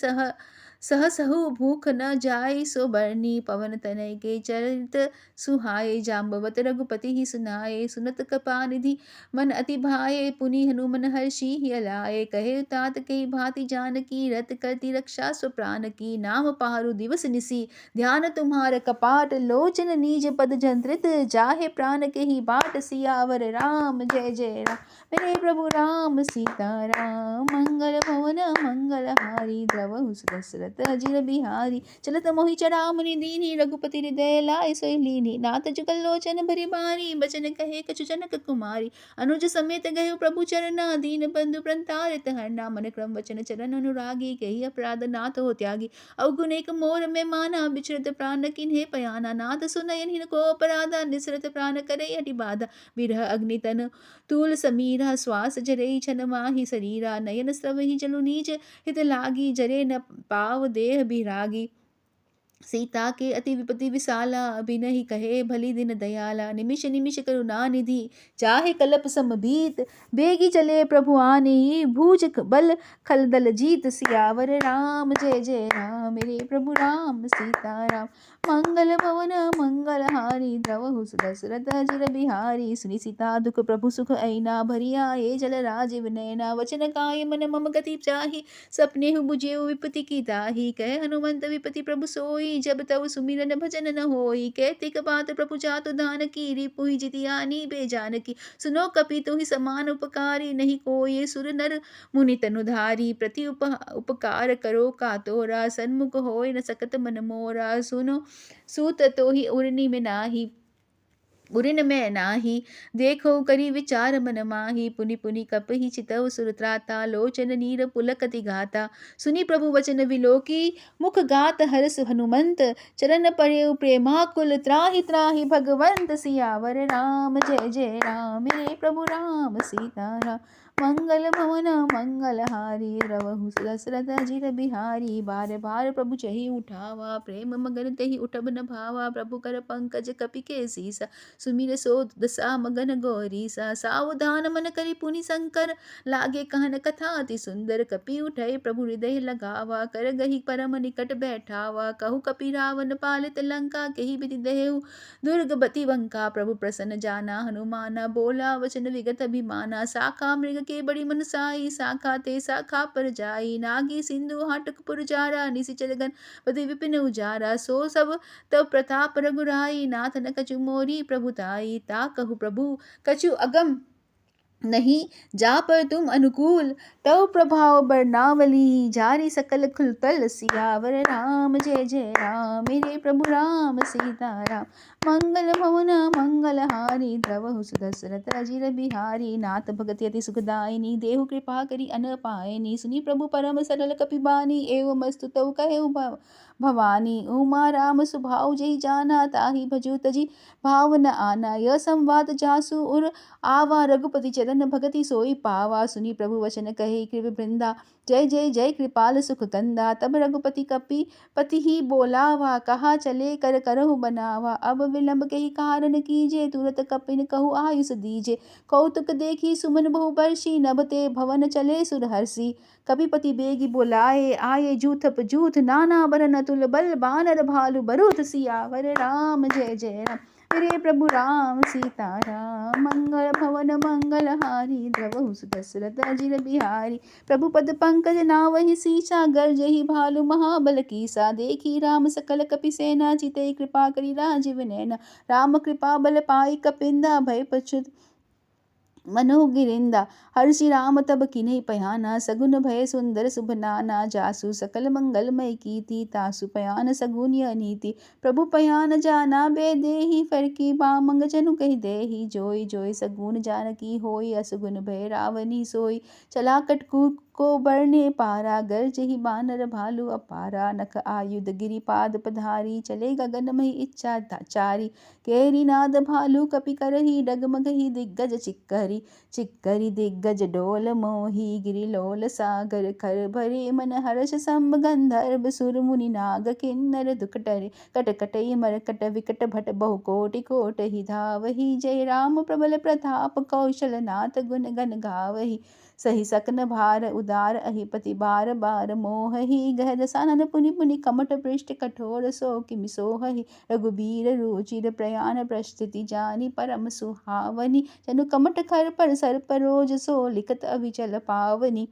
सहु भूख न जाय सो बरनी, पवन तनय के चरित सुहाए, जाम्बवत रघुपति ही सुनाए, सुनत कृपानिधि मन अति भाए, पुनि हनुमन हर्षि हिय लाए, कहे तात के भांति जानकी, रत करती रक्षा स्व प्राण की, नाम पारु दिवस निसी, ध्यान तुम्हार कपाट, लोचन नीज पद जंत्रित, जाहे प्राण के ही बाट, सियावर राम जय जय राम, मेरे प्रभु राम सीता राम, मंगल भवन मंगल हारी, द्रवहु दशरथ अजिर बिहारी, चलत मोहि चरामुनि दीनी, रघुपति हृदय लाय सोई लीनी, नाथ जुगल लोचन भरि बारी, बचन कहे कछु जनक कुमारी, अनुज समेत गए प्रभु चरना, दीन बंधु प्रंतारित हरना, मन क्रम वचन चरण अनुरागी, कही अपराध नाथ हो त्यागी, अवगुण एक मोर में माना, बिचरत प्राण किन्हे पयाना, नाथ सुनयन हिन को अपराधा, निसरत प्राण करे हटि बाधा, बिरह अग्नि तन तूल समीरा, श्वास जरई छन माही शरीरा, नयन स्रवहि जलु नीच, हित लागी, जरे न पाव देह बिरागी, सीता के अति विपति विशाला, अभिनहि कहे भली दिन दयाला, निमिष निमिष करुणा निधि, चाहे कलप समभीत, बेगी चले प्रभु आने, भूज बल खल दल जीत, सियावर राम जय जय राम, मेरे प्रभु राम सीता राम, मंगल भवन मंगल हारी, द्रवहु दशरथ अजिर बिहारी, सुनि सीता दुख प्रभु सुख ऐना, भरी आए जल राजीव नैना, वचन काय मन मम गति चाही, सपने बुझेउ विपति की ताही, कह हनुमंत विपति प्रभु सोई, जब तब सुमिरन भजन न होई, कहते बात प्रभु जातु दान की, रिपुहि जितियानी बेजानकी, सुनो कपि तुहि समान उपकारी, नहीं कोई सुर नर मुनि तनुधारी, प्रति उपकार करो का तोरा, सन्मुख होय न सकत मन मोरा, सुनो सूत तोहि उर्नि में नाही, उरिन में नाही, देखो करी विचार मन माही, पुनि पुनि कपहि चितव सुरत्राता, लोचन नीर पुलकति गाता, सुनि प्रभु वचन विलोकी, मुख गात हरस हनुमंत, चरण पड़ेउ प्रेमाकुल, त्राहि त्राहि भगवंत, सियावर राम जय जय राम, मेरे प्रभु राम सीता राम, मंगल भवन मंगल हारी, द्रवहु दशरथ अजिर बिहारी, बार बार प्रभु चही उठावा, प्रेम मगन तहि उठब न भावा, प्रभु कर पंकज कपि के सीसा, सुमिर सो दशा मगन गौरीसा, सावधान मन करि पुनि शंकर, लागे कहन कथा अति सुंदर, कपि उठै प्रभु हृदय लगावा, कर गही परम निकट बैठावा, कहु कपि रावण पालित लंका, केहि विधि देहु दुर्गति बंका, प्रभु प्रसन्न जाना हनुमाना, बोला वचन विगत अभिमाना, साखा मृग के बड़ी मनसाई, साखा ते साखा पर जाई, नागी सिंधु हाटक पुरजारा, निशिचर गण पति विपिन उजारा, सो सब तब प्रताप रघुराई, नाथ न कछु मोरी प्रभुताई, ता कहु प्रभु कछु अगम नहीं, जा पर तुम अनुकूल, तव प्रभाव बरनावली, जारी सकल खुलतल, सियावर राम जय जय राम, मेरे प्रभु राम सीता राम, मंगल भवन मंगल हारी, द्रवहु दशरथ अजिर बिहारी, नाथ भगति अति सुखदायिनी, देहु कृपा करी अन पायनी, सुनि प्रभु परम सरल कपिबानी, एवं मस्तु तव कहेउ भवानी, उमा राम सुभाव जहि जाना, ताहि भजु तजि भाव न आना, यह संवाद जासु उर आवा, रघुपति चरण भगति सोई पावा, सुनि प्रभु वचन कहे कृपा वृंदा, जय जय जय कृपाल सुख कंदा, तब रघुपति कपि पति ही बोलावा, कहा चले कर करहु बनावा, अब विलंब के ही कारण कीजे, तुरत कपिन कहु आयुष दीजे, कौतुक देखी सुमन बहु बरसी, नभ ते भवन चले सुरहर्षि, कपिपति बेगी बोलाए, आये जूथप जूथ, नाना बरन अतुल बल, बानर भालु बरूथ, सियावर राम जय जय राम, मेरे प्रभु राम सीता राम, मंगल भवन मंगल हारी, द्रवहु दशरथ अजिर बिहारी, प्रभु पद पंकज नावहि सीसा, गर्जहि भालु महाबल कीसा, देखी राम सकल कपि सेना, चिते कृपा करि राजीव नैना, राम कृपा बल पाई कपिंदा, भय पछुत मनोह गिरिंदा, हर्षि राम तब किन्हि पयाना, सगुन भय सुंदर शुभ नाना, जासु सकल मंगलमय कीति, तासु पयान सगुन नीति, प्रभु पयान जाना बे देहि, फरकी बामंग जनु कहि देहि, जोई जोई सगुन जानकी होई, असुगुन भय रावनी सोई, चला कटकु को बरने पारा, गर्ज ही बानर भालू अपारा, नख आयुध गिरिपाद पधारी, चले गगन मही इच्छा चारी, केरी नाद भालू कपि करही, डगमग ही दिग्गज चिक्करी, चिक्करी दिग्गज डोल मोही, गिरिलोल सागर कर भरे, मन हर्ष संभ गंधर्व सुर मुनि नाग किन्नर दुखटरे, कटकटई मरकट विकट भट बहु कोटि कोट ही धावही, जय राम प्रबल प्रताप कौशल नाथ गुण गण गावही, सही सकन भार उदार अहिपति बार बार मोहही, गह दसानन पुनि पुनि कमठ पृष्ठ कठोर सो किमि सोहहि, रघुबीर रुचिर प्रयाण प्रस्थिति जानी परम सुहावनी, जनु कमठ खर पर सर परोज सो लिखत अविचल पावनी,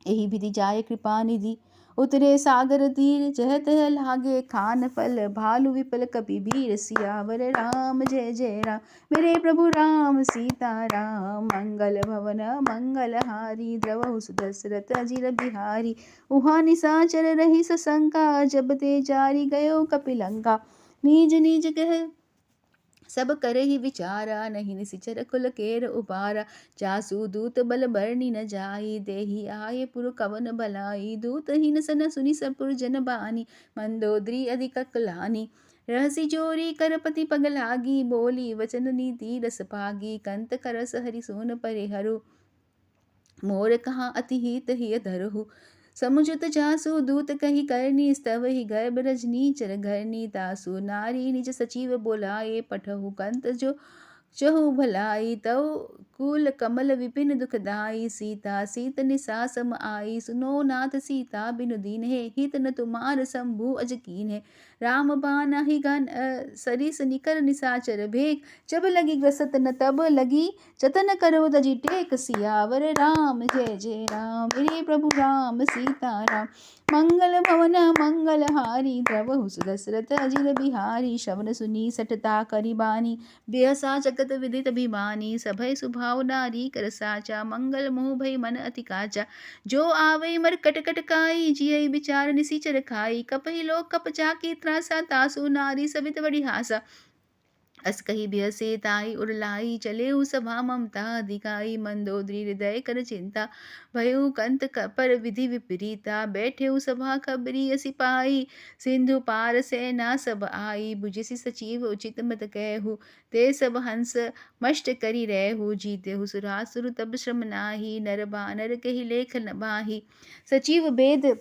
एहि विधि जाय कृपा निधि उतरे सागर तीर, जह तह लागे खान फल, भालू विपल कपि भीर, सियावर राम जय जय राम, मेरे प्रभु राम सीता राम, मंगल भवन मंगल हारी, द्रवहु सुदशरथ अजिर बिहारी, उहाँ निसाचर रही सशंका, जब ते जारी गयो कपिलंका, निज निज कह सब करहि विचारा, नहीं निसिचर कुल केर उबारा, जासु दूत बल बरनि न जाई, देहि आये पुर कवन भलाई, दूत हीन सन सुनि सपुर जन बानी, मंदोदरी अधिक कलानी, रहसी जोरी करपति पग लागी, बोली वचन नीति रस पागी, कंत करस हरि सोन परे हरु, मोर कहाँ अति हित हिय धरहु, समुझत जासु दूत कही करनी, स्तव ही गर्भ रजनी चर घरनी, तासु नारी निज सचिव बोलाए, पठहु कंत जो चहु भलाई, तव कुल कमल विपिन दुखदाई, सीता सीत निसा सम आई, सुनो नाथ सीता बिनु दीन्हे, हित न तुमार शंभु अज कीन्हे, राम बाना ही गन सरिस निकर निसाचर भेक, जब लगी ग्रसत न तब लगी जतन करो तजि टेक, सियावर राम जय जय राम, मेरे प्रभु राम सीता राम, मंगल भवन मंगल हारी, द्रवहु सुदशरथ अजिर बिहारी, श्रवण सुनी सठता करि बानी, बिहसा जगत विदित अभिमानी, सभय सुभाव नारी कर साचा, मंगल मोह भय मन अति काचा, जो आवै मर कट काई, जियइ विचार निसिचर खाई, कपहि लोक कप चाकी त्रासा, तासु नारी सबित बड़ी हासा, अस कही बिहसे ताई उड़लाई, चले सभा ममता दिखाई, मंदोदरी हृदय कर चिंता, भयउ कंत पर विधि विपरीता, बैठे सभा खबरी सिपाही, सिंधु पार सेना सब आई, बुझिसि सचिव उचित मत कहु, ते सब हंस मष्ट करि रहु, जीतेहु सुरासुर तब श्रम नाही, नर बानर कहि लेख न बाही, सचिव वेद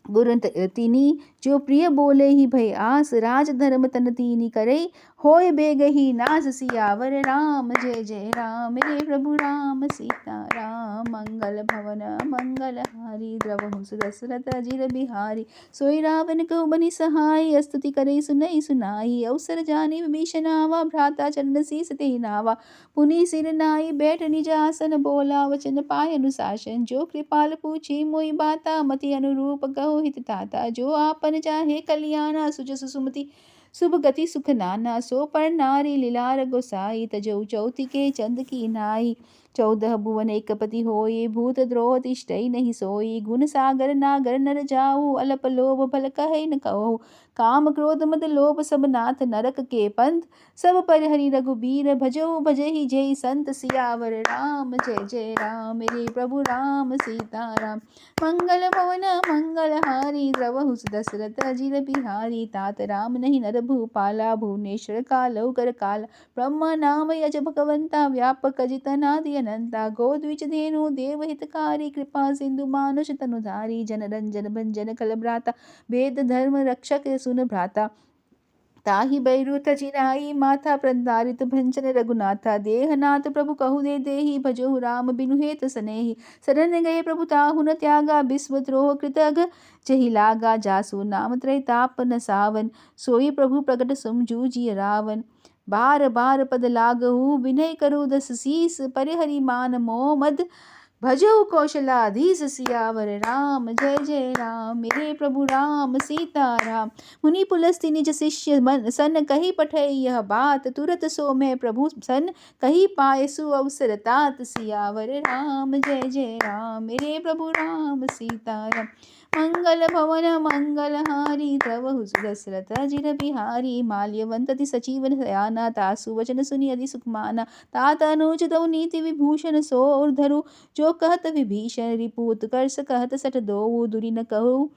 गुरु तिनी, जो प्रिय बोले ही भय आस, राज धर्म तन तीनी करे, होय बेगही नास, सियावर राम जय जय राम, मेरे प्रभु राम सीता राम, मंगल भवन मंगल हारी, द्रवहु सुदशरथ अजिर बिहारी, सोई रावण कहु बनि सहाय, स्तुति करे सुनई सुनाई, अवसर जानि विभीषण आवा, भ्राता चरण शीस तेहि नावा, पुनि सिर नाई बैठ निज आसन, बोला वचन पाय अनुशासन, जो कृपाल पूछी मोहि बाता, मति अनुरूप कहो हित ताता, जो आपन चाहे कल्याणा, सुजस सुमति शुभ गति सुख नाना, सो पर नारी लीलार गोसाई, तजौ चौथिके चंद की नाई, 14 भुवन एकपति होए, भूत द्रोह तिष्ठई नहीं सोई, गुण सागर नागर नर जाऊ, अल्प लोभ भल कहे न कहु, काम क्रोध मद लोभ सब नाथ, नरक के पंथ सब परिहरि, रघुबीर भजऊ भजहि जय संत, सियावर राम जय जय राम, मेरे प्रभु राम सीता राम, मंगल भवन मंगल हारी, द्रवहु दशरथ अजिर बिहारी, तात राम नहीं नर भूपाला, भुवनेश्वर कालौ कर काला, ब्रह्मा नाम यज भगवंता, व्यापक अजित अनादि अनंता, गोद्विज धेनु देव हितकारी, कृपा सिंधु मानुष तनुधारी, जन रंजन भंजन कल भ्राता, वेद धर्म रक्षक सुन भ्राता, ताहि बैरु तजिनाई, माथा प्रदारित भंजन रघुनाथा, देहनाथ प्रभु कहु दे देहि, भजहु राम बिनु हेत सनेहि, शरण गए प्रभु ताहु न त्यागा, विश्व द्रोह कृत अग जहि लागा, जासु नाम त्रय ताप न सावन, सोई प्रभु प्रगट समझूजिय रावण, बार बार पद लागहु, विनय करु दस शीस, परिहरि मान मोह मद, भजहु कौशलाधीश, सियावर राम जय जय राम, मेरे प्रभु राम सीता राम, मुनि पुलस्त्य निज शिष्य मन सन, कही पठै यह बात, तुरत सो मैं प्रभु सन, कही पाए सु अवसर तात, सियावर राम जय जय राम, मेरे प्रभु राम सीता राम, मंगल भवन मंगलहारी द्रवहु सुदशरथ अजिर बिहारी। माल्यवंतति सचिवन सयाना तासु वचन सुनि अति सुखमाना। तात अनुचित नीति विभूषण सोर धरु जो कहत विभीषण रिपु उत्कर्ष कहत सठ दोऊ दुरि न कहु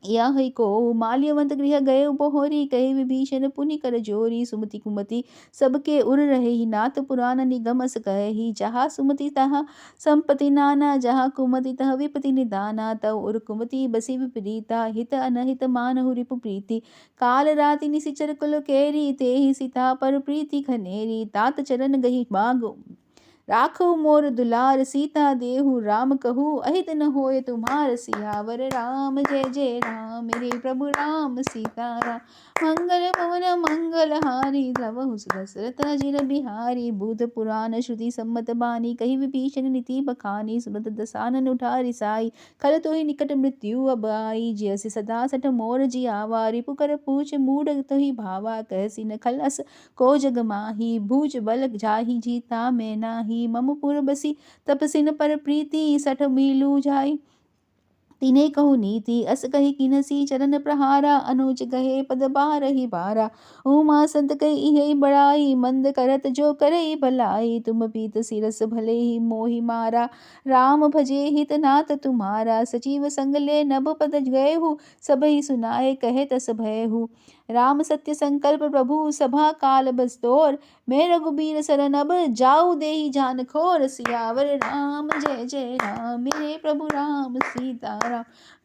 यह को। माल्यवंत गृह गए बहोरी कहे विभीषण पुनि कर जोरी। सुमति कुमति सबके उर रहे ही नाथ पुराण निगमस कहे ही। जहाँ सुमति तहाँ संपत्ति नाना जहाँ कुमति तह विपति निदाना। तव उर कुमति बसी विपरीता हित अनहित मानहु रिपु प्रीति। काल राति निशिचर कुल केरी ते ही सीता पर प्रीति खनेरी। तात चरण गही माग राखो मोर दुलार सीता देहु राम कहू अहित न होय तुम्हार। सियावर राम जय जय राम मेरे प्रभु राम सीताराम। मंगल भवन मंगलहारी द्रवहु सुदशरथ अजिर बिहारी। भूत पुराण श्रुति सम्मत बानी कही विभीषण नीति बखानी। सुनत दसानन उठारी साई खल तो ही निकट मृत्यु अब आई। जैसे सदा सठ मोर जियावा रिपु कर पूछ मूढ़ तो ही भावा। कहसी न खलस को जग माही भूज बल जाहि जीता मैं नाही। मम पुर बसी तपसिन पर प्रीति सठ मीलू जाई। तिने कहु नीति अस कही किनसी चरण प्रहारा। अनुज गहे पद बारहि बारा। उमा संत कही यही बड़ाई मंद करत जो करई भलाई। तुम पीत सिरस भले ही मोहि मारा राम भजे हित नाथ तुम्हारा। सचिव संग ले नभ पद गएहु सबहि सुनाए कहे तस भयहु। राम सत्य संकल्प प्रभु सभा काल बस्तोर। मैं रघुबीर सरन अब जाऊ देहि जान खोर। सियावर राम जय जय राम मेरे प्रभु राम सीताराम।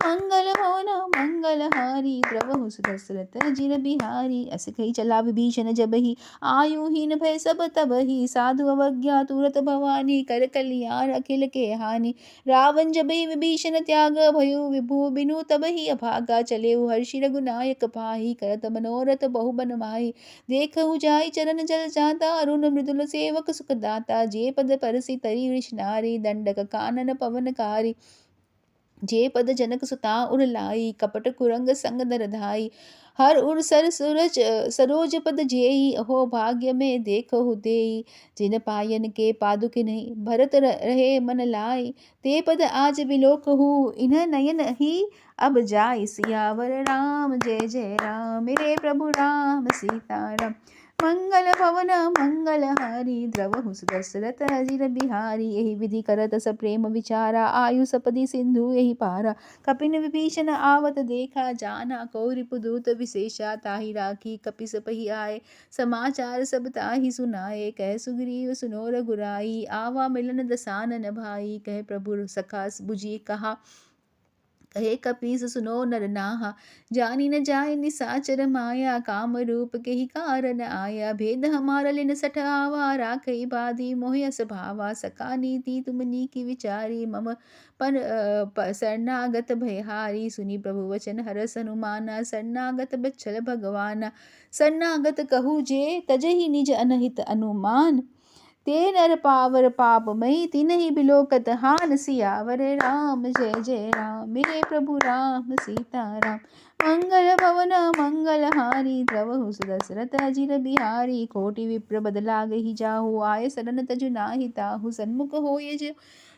मंगल भवन मंगलहारी द्रवहु सुदशरथ अजिर बिहारी। अस कही चला विभीषण जबहि आयुहीन भय सब तबहि। साधु अवज्ञा तुरत भवानी कर कल्याण अखिल के हानि। रावण जबहि विभीषण त्याग भयो विभु बिनु तबहि अभागा। चलेउ हर्षि रघुनायक पाहि करत मनोरथ बहु बन माही। देखहु जाई चरण जल जाता अरुण मृदुल सेवक सुखदाता। जे पद परसि तरी वृष नारी दंडक कानन पवनकारी। जे पद जनक सुता उर लाई कपट कुरंग संग दर धाई। हर उर सर सूरज सरोज पद जेई अहो भाग्य में देखहु देई। जिन पायन के पादुक नहीं भरत रहे मन लाई। ते पद आज बिलोकहु इन्ह नयन ही अब जाई। सियावर राम जय जय राम मेरे प्रभु राम सीताराम। मंगल भवन मंगलहारी द्रवहु सुदशरथ अजिर बिहारी। यही विधि करत स प्रेम विचारा आयु सपदि सिंधु यही पारा। कपिन विभीषण आवत देखा जाना को रिपुदूत विशेषा। ताहि राखी कपि सपहि आए समाचार सब ताहि सुनाए। कह सुग्रीव सुनो रघुराई आवा मिलन दसानन भाई। कह प्रभु सखा बुझी कहा कहे कपीस सुनो नर नाहा। जानी न जाय निसाचर माया काम रूप के ही कारण आया। भेद हमारा लिन सठ आवा राखई बाधी मोहि अस भावा। सका नीति तुमनी की विचारी मम पर शरणागत भयहारी। सुनी प्रभु वचन हरस हनुमाना शरणागत बच्छल भगवाना। शरणागत कहू जे तजहि निज अनहित अनुमान। ते नर पावर पाप मई तिन्हि बिलोकत हान। सियावर राम जय जय राम मेरे प्रभु राम सीताराम। मंगल भवन मंगलहारी द्रवहु सुदशरथ अजिर बिहारी। कोटि विप्र बदला गही जाहु आय सरन तजु नाहि ताहु। सन्मुख होय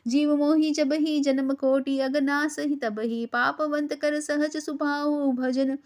जीव मोहि जबहि जन्म कोटि अगनास ही तबहि। पापवंत कर सहज सुभाहु भजन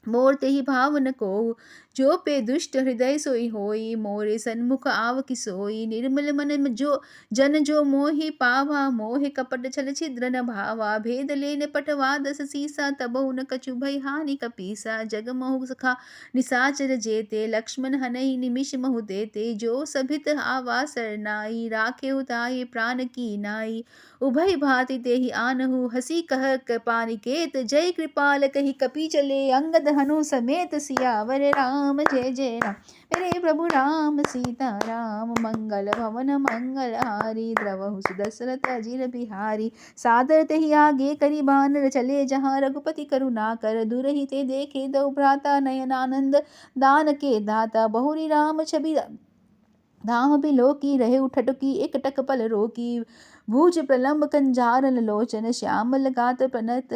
मोर तेहि भाव न कोउ। जो पे दुष्ट हृदय सोई होई मोरे सन्मुख आव किसोई। निर्मल मन जो जन जो मोहि पावा मोहे कपट छल छिद्र न भावा। भेद लेन पटवा दस सीसा तबहु न कछु भय हानि कपीसा। जग मोहु सखा निसाचर जेते लक्ष्मण हनहि निमिष महु देते। जो सभित आवा सरनाई राखे उताये प्राण की नाई। उभय भांति तेहि आनहु हसी कह कृपानिकेत। जय कृपाल कही कपि चले अंगद हनु समेत। सियावर राम जय जय राम मेरे प्रभु राम सीताराम। मंगल भवन मंगलहारी द्रवहु सुदशरथ अजिर बिहारी। सादर तेहि आगे करि बानर चले जहाँ रघुपति करुणा कर। दुरहि ते देखे दो भ्राता नयन आनंद दान के दाता। बहुरी राम छवि धाम बिलोकी रहे उठटुकी एकटक पल रोकी। भुज प्रलंब कंजारन लोचन श्यामल गात प्रणत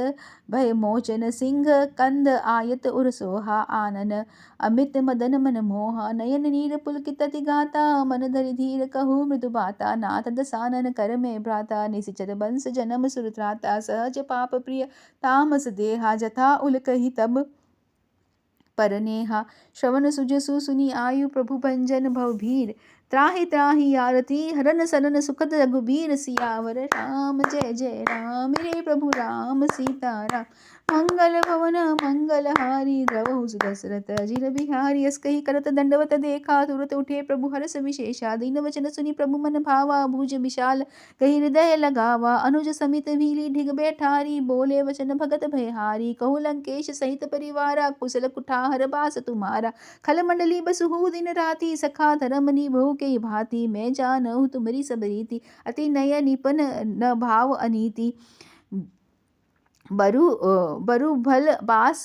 भय मोचन। सिंह कंद आयत उर सोहा आनन अमित मदन मन मोहा। नयन नीर पुलकित अति गाता मन धरि धीर कहु मृदु बाता। नाथ दसानन कर में भ्राता निशिचर बंस जनम सुर त्राता। सहज पाप प्रिय तामस देहा जथा उल कही तब परनेहा। श्रवण सुजसु सुनी आयु प्रभु भंजन भव भीर। त्राहि त्राहि आरती हरन सरन सुखद रघुबीर। सियावर राम जय जय राम मेरे प्रभु राम सीताराम। मंगल भवन मंगल हारी द्रवहु सुदशरथ अजिर बिहारी। अस कही करत दंडवत देखा तुरत उठे प्रभु हरष विशेषा। दीन वचन सुनी प्रभु मन भावा भुज विशाल कही हृदय लगावा। अनुज समित भीली ढिग बैठारी बोले वचन भगत भयहारी। कहु लंकेश सहित परिवारा कुशल कुठार बास तुम्हारा। खल मंडली बसहु दिन राति सखा धर्म निभउ के भांति। मैं जानहु तुमरी सब रीति अति नय निपन न भाव अनीति। बरु भल बास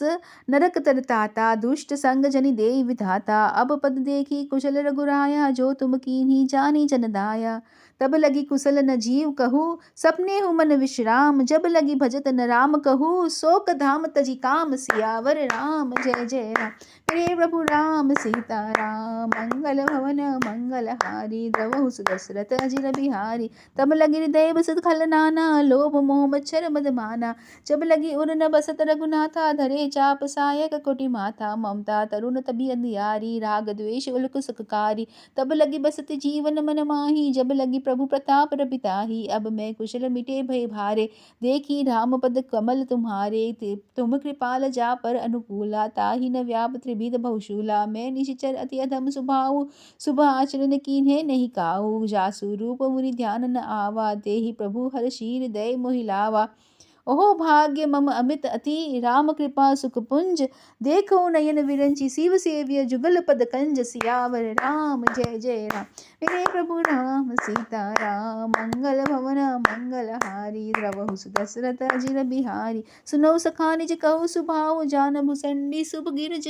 नरक तर ताता दुष्ट संग जनि देई विधाता। अब पद देखी कुशल रघुराया जो तुम कीन्ही जानी जन दाया। तब लगी कुशल न जीव कहू सपने हु मन विश्राम। जब लगी भजत न राम कहू शोक धाम तजी काम। सियावर राम जय जय राम मेरे प्रभु राम सीताराम। मंगल भवन मंगल हारी द्रवहु सुदशरथ अजिर बिहारी। तब लगी हृदय बसत खल नाना लोभ मोह मच्छर मद माना। जब लगी उर न बसत रघुनाथा धरे चाप सायक कोटि माथा। ममता तरुण तबि अंधियारी राग द्वेष उल्क सुखकारी। तब लगी बसत जीवन मन माही जब लगी प्रभु प्रताप रपिताही। अब मैं कुशल मिटे भय भारे देखी राम पद कमल तुम्हारे। तुम कृपाल जा पर अनुकूला ताहि न व्याप त्रिविध बहुशूला। मैं निशिचर अति अधम स्वभाव शुभ आचरण कीन्हे नहीं काऊ। जासु रूप मुनि ध्यान न आवा तेहि प्रभु हर शीर दय मोहि लावा। ओहो भाग्य मम अमित अति राम कृपा सुख पुंज। देखो नयन विरंची शिव सेव्य जुगल पद कंज। सियावर राम जय जय राम मेरे प्रभु राम सीताराम। मंगल भवन मंगल हारी द्रवहु सुदशरथ अजिर बिहारी। सुनौ सखा निज कहु सुभाव जान भुसंडी शुभ गिरज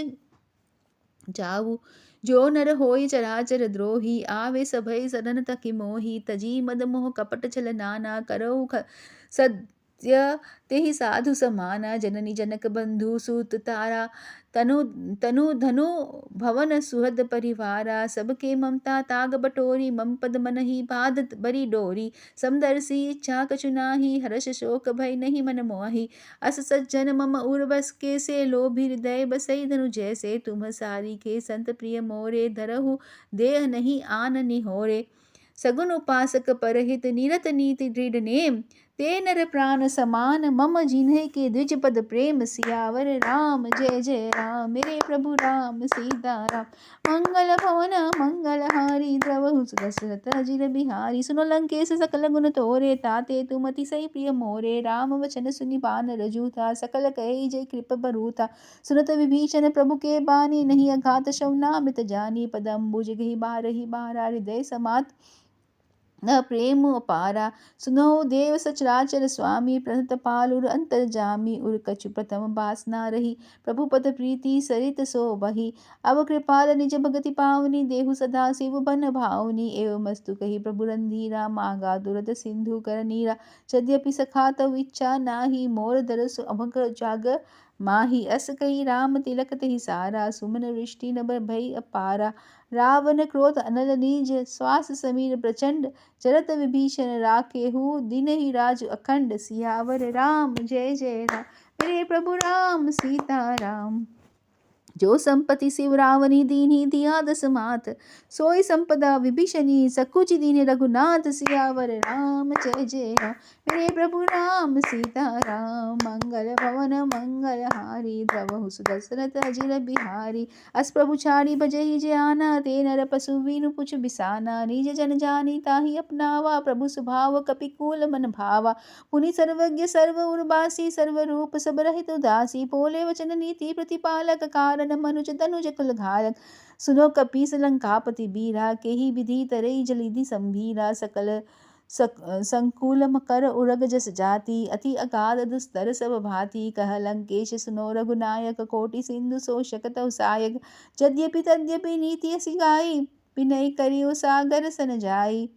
जाऊ। जो नर होय चराचर द्रोही आवे सभय सदन तकि मोही। तजी मद मोह कपट छल नाना करऊ सत्य तेहि साधु समाना। जननी जनक बंधु सूत तारा तनु धनु भवन सुहद परिवारा। सबके ममता ताग बटोरी मम पद मनहि बाधत बरी डोरी। समदर्शी इच्छा कछु नाही हर्ष शोक भय नहीं मन मोहि। अस सज्जन मम उर बस के से लोभी हृदय बसई धनु जैसे। तुम सारी के संत प्रिय मोरे धरहु देह नहीं आन निहोरे। सगुन उपासक परहित निरत नीति दृढ़ नेम। ते नर प्राण समान मम जिन्हे के द्विज पद प्रेम। सियावर राम जय जय राम मेरे प्रभु राम सीताराम। मंगल भवन मंगल हारी द्रवहु सुदशरथ अजिर बिहारी। सुनो लंकेश सकल गुण तोरे ताते तुम अतिशय प्रिय मोरे। राम वचन सुनि बानर जूथा सकल कहि जय कृप बरूथा। सुनत विभीषण प्रभु के बानी नहीं अघात शौनामृत जानी। पदम्बुज गहि बारहि बारा हृदय समात न प्रेम अपारा। सुनो देव सचराचर स्वामी प्रणत पालुर अंतर जामी। उर कछु प्रथम बासना रही प्रभु पद प्रीति सरित सो बही। अब कृपाल निज भगति पावनी देहु सदा शिव बन भावनी। एवं मस्तु कही प्रभु रंधीरा मांगा दुरद सिंधु कर नीरा। यद्यपि सखा तव इच्छा नाही मोर दरसु अभग जाग माही। अस कही राम तिलक तहि सारा सुमन वृष्टि नभ भई अपारा। रावण क्रोध अनल नीज श्वास समीर प्रचंड। चरत विभीषण राखेहु दिन ही राज अखंड। सियावर राम जय जय राम मेरे प्रभु राम सीताराम। जो संपत्ति शिव रावनी दीन्ही दिया दस मात। सोई संपदा विभीषणी सकुचि दीन्हे रघुनाथ। सियावर राम जय जय राम मेरे प्रभु राम सीताराम। मंगल भवन मंगल हारी द्रवहु सुदशरथ अजिर बिहारी। अस प्रभु छाड़ी भजहि जे आना ते नर पशु वीनु पुछ बिसाना। निज जन जानी ताहि अपनावा प्रभु स्वभाव कपिकूल मन भावा। पुनि सर्वज्ञ सर्व उर्वासी सर्व रूप सब रहित उदासी। बोले वचन नीति प्रतिपालक कारण मनुज तनुज कुल घारक। सुनो कपीस लंकापति बीरा केहि विधि तरई जलिधि संभीरा। सकल संकुल कर उरग जस जाति अति अगाध दुस्तर सब भांति। कह लंकेश सुनो रघुनायक कोटि सिंधु शोषक तव सायक। यद्यपि तद्यपि नीति असि गाई विनय करियो सागर सन जाई।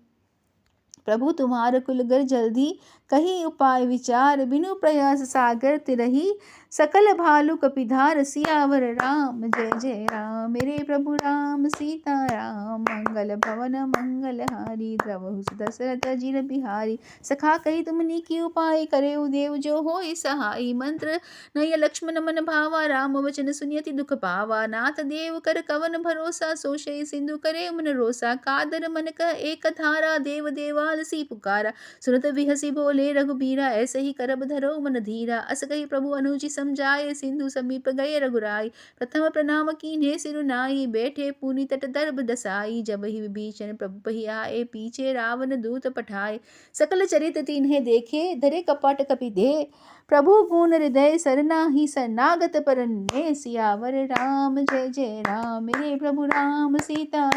प्रभु तुम्हार कुलगर जल्दी, कहीं उपाय विचार, बिनु प्रयास सागर तिरही, सकल भालु कपिधार। सियावर राम जय जय राम, मेरे प्रभु राम सीता राम। मंगल भवन मंगल हारी, द्रवहु दशरथ अजिर बिहारी। सखा कही तुमनी की उपाय, करे देव जो होय सहाय। मंत्र नय लक्ष्मण मन भावा, राम वचन सुनियति दुख पावा। नाथ देव कर कवन भरोसा, सोशय सिंधु करे मन रोसा। कादर मन कह एक धारा, देव देवाल सी पुकारा। सुनत बिहसी बोले रघुबीरा, ऐसे ही करब धरो मन धीरा। अस कही प्रभु अनुचि समझाए, सिंधु समीप गए रघुराई। प्रथम प्रणाम कीन्हे सिरुनाई, बैठे पुनि तट दर्भ दसाई। जब ही विभीषण प्रभु पही आए, पीछे रावण दूत पठाए। सकल चरित तिन्हे देखे, धरे कपट कपि दे। प्रभु पूर्ण हृदय सरनाहि, शरणागत परन्ने। सियावर राम जय जय राम, मेरे प्रभु राम सीता।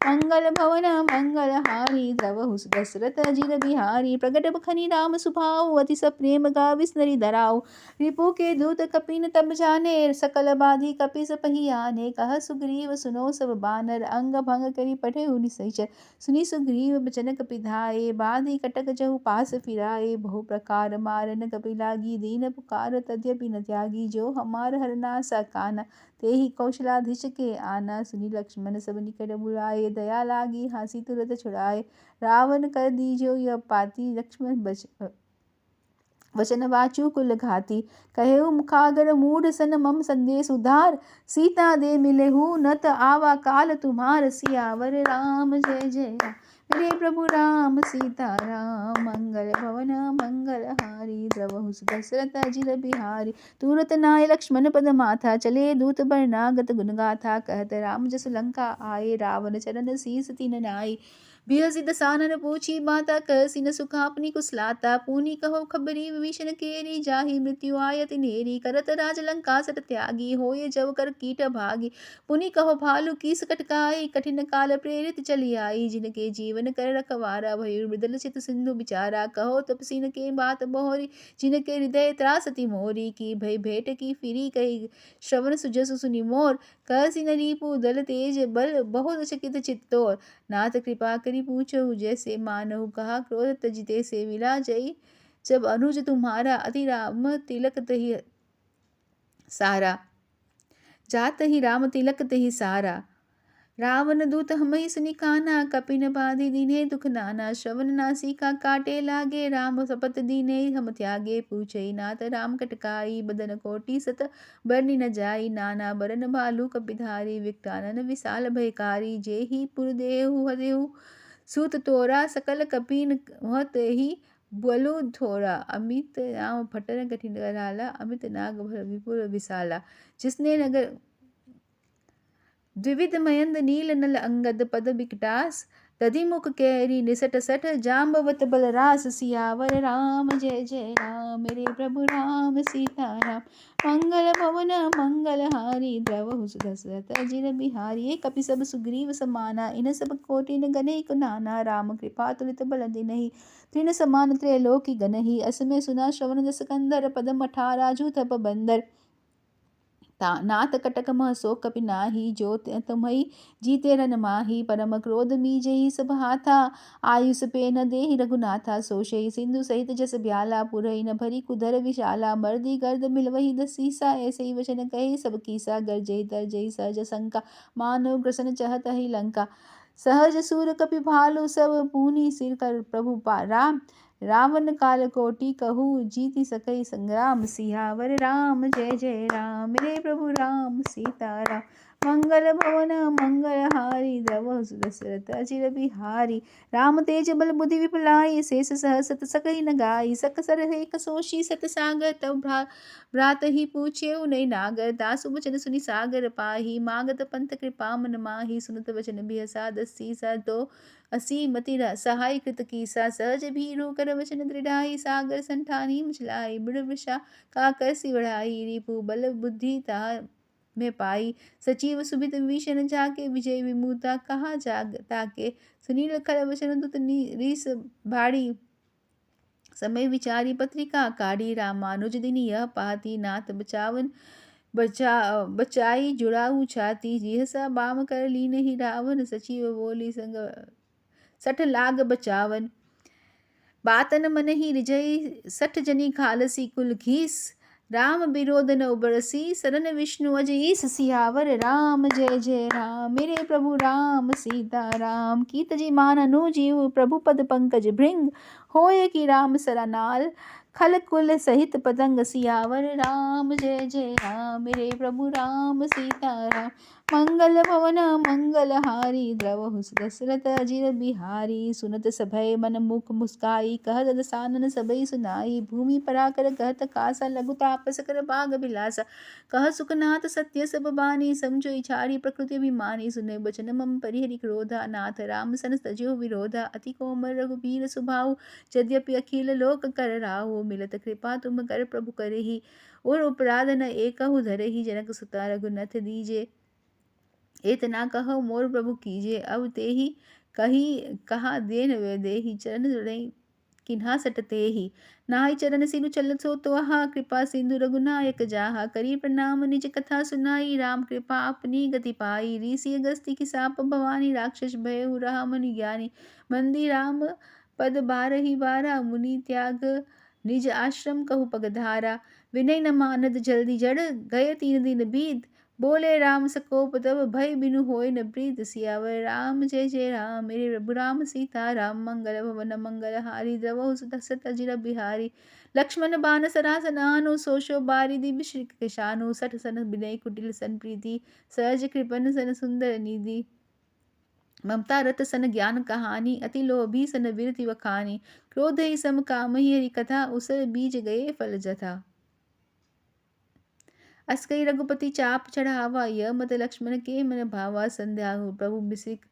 मंगल भवन मंगल हारी, द्रवहु दशरथ अजिर बिहारी। प्रगट बखनी राम सुभाऊ, अति सप्रेम गाविस नरि धराऊ। रिपु के दूत कपिन तब जाने, सकल बाधी कपिस पही आने। कह सुग्रीव सुनो सब बानर, अंग भंग करि पठेहु निशाचर। सुनि सुग्रीव बचन कपि धाये, बाधी कटक जहु पास फिराए। बहु प्रकार मारन कपि लागी, दीन पुकार तद्यपि न त्यागी। जो हमार हरनासा काना, तेहि कौशलाधीश के आना। सुनि लक्ष्मण सब निकट बुलाए, दया लागी हासी तुरत छुड़ाए। रावण कर दीजो यह पाती, लक्ष्मण वचन वाचु कुल घाती। कहेउ मुखागर मूढ़ सन, मम संदेश उधार। सीता दे मिलेहु न त आवा काल तुम्हार। सियावर राम जय जय राम, मेरे प्रभु राम सीता राम। मंगल भवन मंगल हारी, द्रवहु दशरथ अजिर बिहारी। तुरत नाय लक्ष्मण पद माथा, चले दूत बरनागत गुण गाथा। कहत राम जस लंका आए, रावण चरण शीस तिन नाई। बिहसि दसानन पूछी बाता, कहसि न सुख आपनी कुशलाता। पूनि कहो खबरी विभीषण केरी, जाहि मृत्यु आयति नेरी। करत राज लंका सट त्यागी, होय जब कर कीट भागी। पुनि कहो भालु कीस कटकाई, कठिन काल प्रेरित चली आई। जिनके जीवन कर रखवारा, भयु मृदल चित सिंधु बिचारा। कहो तपसीन के बात बहोरी, जिनके हृदय त्रासति मोरी। की भय भेंट की फिरी कही, श्रवण सुजसु सुनि मोर। कहसि न रिपु दल तेज बल, बहुत चकित चित्तोर। नाथ कृपा करि पूछहु जैसे, मानहु कहा क्रोध तजिते से। मिला जई जब अनुज तुम्हारा, अति राम तिलक तहि सारा। जात ही राम तिलक तहि सारा। रावण दूत हमहि सुनि काना, कपिन बाधि दीन्हे दुख नाना। श्रवण नासिका काटे लागे, राम शपथ दीन्हे हम त्यागे। पूछई नाथ राम कटकाई, बदन कोटि सत बरनि न जाई। नाना बरन भालु कपिधारी, विकटानन विशाल भयकारी। जेहि पुर देहु हदेहु सूत तोरा, सकल कपिन वह तेहि बलु थोरा। अमित राम फटन कठिन कराला, अमित नाग विपुर विशाला। जिसने नगर द्विविध मयंद, नील नल अंगद पद बिकटास। तधि मुख कैरी निसट सठ, जाम्बवत बलरास। सियावर राम जय जय राम, मेरे प्रभु राम सीता राम। मंगल भवन मंगल हारी, द्रवहु दशरथ अजिर बिहारी। ये कपि सब सुग्रीव समाना, इन सब कोटिन गणिक नाना। राम कृपा तुलित बल दिनहि, तृण समान त्रैलोकी गनहि। अस में सुना श्रवण जस कंदर, पदम 18 जूथप बंदर। नाथ कटक मह सो कपि नाही, जो तुम्हई जीते रन माही। परम क्रोध मीजेहि सब हाथा, आयुष पे न देहि रघुनाथा। सोषहि सिंधु सहित जस ब्याला, पुरहि न भरी कुधर विशाला। मर्दी गर्द मिलवहि दसीसा, ऐसे ही वचन कहे सब कीसा। गर्जहि तरजहि सहज शंका, मानो ग्रसन चहतहि लंका। सहज सूर कपि भालु सब, पूनि सिर कर प्रभु राम। रावण काल कोटि कहू, जीति सकई संग्राम। सियावर राम जय जय राम, मेरे प्रभु राम सीता राम। मंगल भवन मंगल हारी, द्रवहु दशरथ अजिर बिहारी। राम तेज बल बुद्धि विपुलाई, शेष सहस सत सकहि न गाई। सक सर हेक सोषि सत सागर, तब भ्रातहि पूछेउ नहीं नागर। दासु वचन सुनि सागर पाही, मागत पंथ कृपा मन माही। सुनत वचन बिहसा दसीसा, तो असी मति सहाय कृत कीसा। सहज भीरु कर वचन दृढ़ाई, सागर संठानी मचलाई। बृढ़ वृषा का कर सी बढ़ाई, रिपु बल बुद्धि ता में पाई। सचिव सुबित विभीषण जाके, विजय विमुता कहा जाग ताके। सुनील खल वचन दुत रीस भाड़ी, समय विचारी पत्रिका काढ़ी। रामानुज दिन यह पाती, नाथ बचावन बचाई जुड़ाऊ छाती, जिहसा बाम कर ली नहीं रावण, सचिव बोली संग सठ लाग बचावन। बातन मन ही रिझई सठ जनी खालसी कुल घीस, राम विरोध न उबरसी, सरन विष्णु अजईस, सियावर राम जय जय राम। मेरे प्रभु राम सीता राम, कीत जी मान अनुजीव, प्रभु पद पंकज भृंग, होय कि राम सरानाल, खल कुल सहित पतंग, सियावर राम जय जय राम। मेरे प्रभु राम सीता राम, मंगल भवन मंगलहारी, द्रवहु दशरथ अजिर बिहारी, सुनत सभय मन मुख मुस्काई, कहत दसानन सबई सुनाई, भूमि पराकर कहत कासा, लघु तापस कर बाग बिलासा, कह सुखनाथ सत्य सब बानी, समझो इछारी प्रकृति अभिमानी, सुने बचन मम परिहरि क्रोधा, नाथ राम सन तजो विरोधा, अति कोमल रघुबीर सुभाऊ, यद्यपि अखिल लोक कर राहु, मिलत कृपा तुम कर प्रभु करही, और उपराध न एकहु धरही, जनक सुता रघुनाथ दीजे, एतना कहो मोर प्रभु कीजे, अब तेहि कही कहा देन देहि, चरण जोड़ई किन्हा सटतेहि, नाहि चरण सिनु चलत सो तोहा, कृपा सिंधु रघुनायक जाहा, करी प्रणाम निज कथा सुनाई, राम कृपा अपनी गति पाई, ऋषि अगस्त्य की साप भवानी, राक्षस भयहु रहा मनि ज्ञानी, मंदी राम पद बारहि बारा, मुनि त्याग निज आश्रम कहु पगधारा, विनय न मानद जल्दी जड़, गए 3 दिन बीत, बोले राम सकोप तब, भय बिनु होय न प्रीत, सियावर राम जय जय राम। मेरे प्रभु राम सीता राम, मंगल भवन मंगलहारी, द्रवहु सुदशरथ अजिर बिहारी, लक्ष्मण बान सरासन आनो, सोशो बारी दिव्य श्री किशानो, सठ सन विनय कुटिल सन प्रीति, सहज कृपन सन सुंदर निधि, ममता रत सन ज्ञान कहानी, अति लोभी सन विरति वखानी, क्रोध ही सम कामहि हरि कथा, उसर बीज गए फल जथा। अस्कई रघुपति चाप चढ़ावा, यह मत लक्ष्मण के मन भावा, संध्या हो प्रभु बिसिक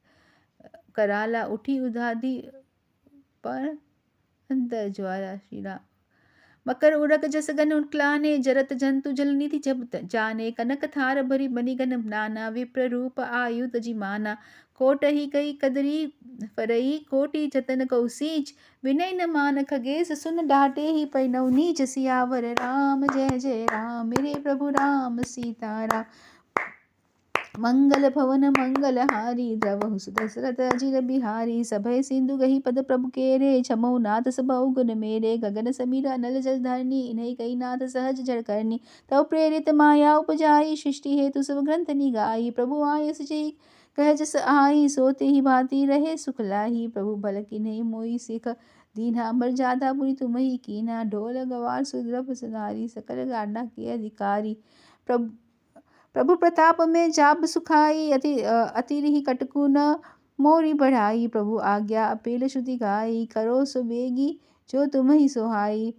कराला, उठी उधादी पर अंतर ज्वाला, श्री राम। मकर उड़क जस गन उठलाने, जरत जंतु जल निधि जब जाने, कनक थार भरी बनिगन नाना, विप्र रूप आयुध जिमाना, कोटहि कई कदरी फरई, कोटि जतन कौसीच, विनय न मान खगेश, सुन डांटे ही पैनौ नीच, सियावर राम जय जय राम। मेरे प्रभु राम सीता राम, मंगल भवन मंगलहारी, द्रवहु सुदशरथ अजिर बिहारी, सभय सिंधु गही पद प्रभु केरे, छमौ नाथ सबउ गुण मेरे, गगन समीर अनल जल धरनी, इन्है कई नाथ सहज जड़ करनी, तव प्रेरित माया उपजाई, सृष्टि हेतु सब ग्रंथ निगाई, प्रभु आयस जय कह जस आई, सोते ही भांति रहे सुख लाही, प्रभु भल किन्है मोहि सिख दीन्हा, मर्यादा पुनि तुम्हि कीन्हा, ढोल गवार सुद्रभ सुनारी, सकल गाना के अधिकारी, प्रभु प्रताप में जाप सुखाई, अतिरिहि कटकु न मोरी बढ़ाई, प्रभु आज्ञा अपेल श्रुति गाई, करो सो बेगी जो तुम्हि सोहाई,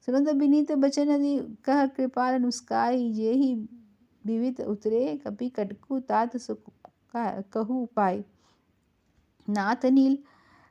सुनत बिनीत बचन कह कृपाल नुस्काई, जेहि विवित उतरे कपि कटकु, तात सुख कहु पाई,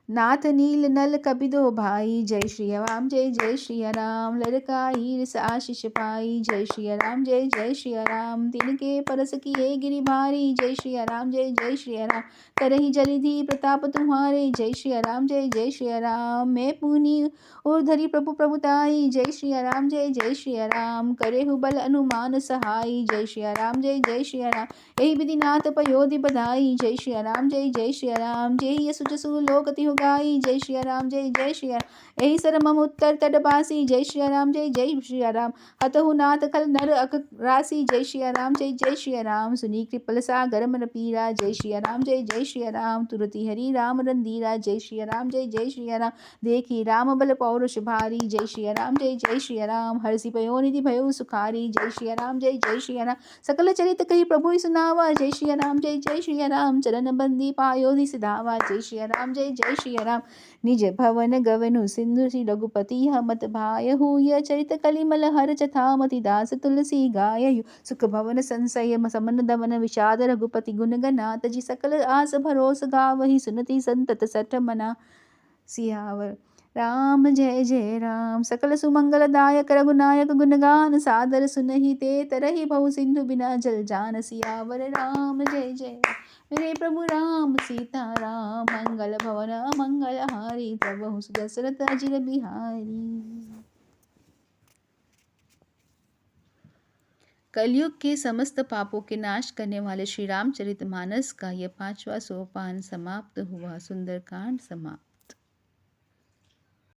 नाथ नील नल कपिदो भाई, जय श्री राम जय जय श्री राम, ललकाई रिस आशीष पाई, जय श्री राम जय जय श्री राम, तिनके परस किए गिरि भारी, जय श्री राम जय जय श्री राम, करहि जलिधि प्रताप तुम्हारे, जय श्री राम जय जय श्री राम, मैं पुनि उर्धरि प्रभु प्रभुताई, जय श्री राम जय जय श्री राम, करेहु बल अनुमान सहाई, जय श्री राम जय जय श्री राम, यही विधिनाथ पयोधि बधाई, जय श्री राम जय जय श्री राम, जय यशु जसु लोक तिहु गाई, जय श्री राम जय जय श्री राम, यही सर मम उत्तर तटबासी, जय श्री राम जय जय श्री राम, हतहु नाथ खल नर अक राशि, जय श्री राम जय जय श्री राम, सुनी कृपल सागर मन पीरा, जय श्री राम जय जय श्री राम, तुरति हरि राम रंधीरा, जय श्री राम जय जय श्री राम, देखी राम बल पौरुष भारी, जय श्री राम जय जय श्री राम, हर्षि पयोनिधि भयो सुखारी, जय श्री राम जय जय श्री राम, सकल चरित कही प्रभु सुनावा, जय श्री राम जय जय श्री राम, चरण बंदी पायोधि सिधावा, जय श्री राम जय जय श्री राम, निज भवन गवनु सिंधु श्री रघुपति मत भायहु, यह चरित कलिमल हर चथा मति दास तुलसी गायहु, सुख भवन संशय समन दमन विषाद रघुपति गुण गना, तजि सकल आस भरोस गावहि, सुनति संतत सठ मना, सियावर राम जय जय राम, सकल सुमंगल दायक रघुनायक गुणगान, सादर सुनहि ते तरहि भव सिंधु बिना जल जान, सियावर राम जय जय राम, मेरे प्रभु राम सीता राम, मंगल भवन मंगलहारी, द्रवहु सुदशरथ अजिर बिहारी। कलयुग के समस्त पापों के नाश करने वाले श्री रामचरितमानस का यह 5वां सोपान समाप्त हुआ। सुंदरकांड समाप्त।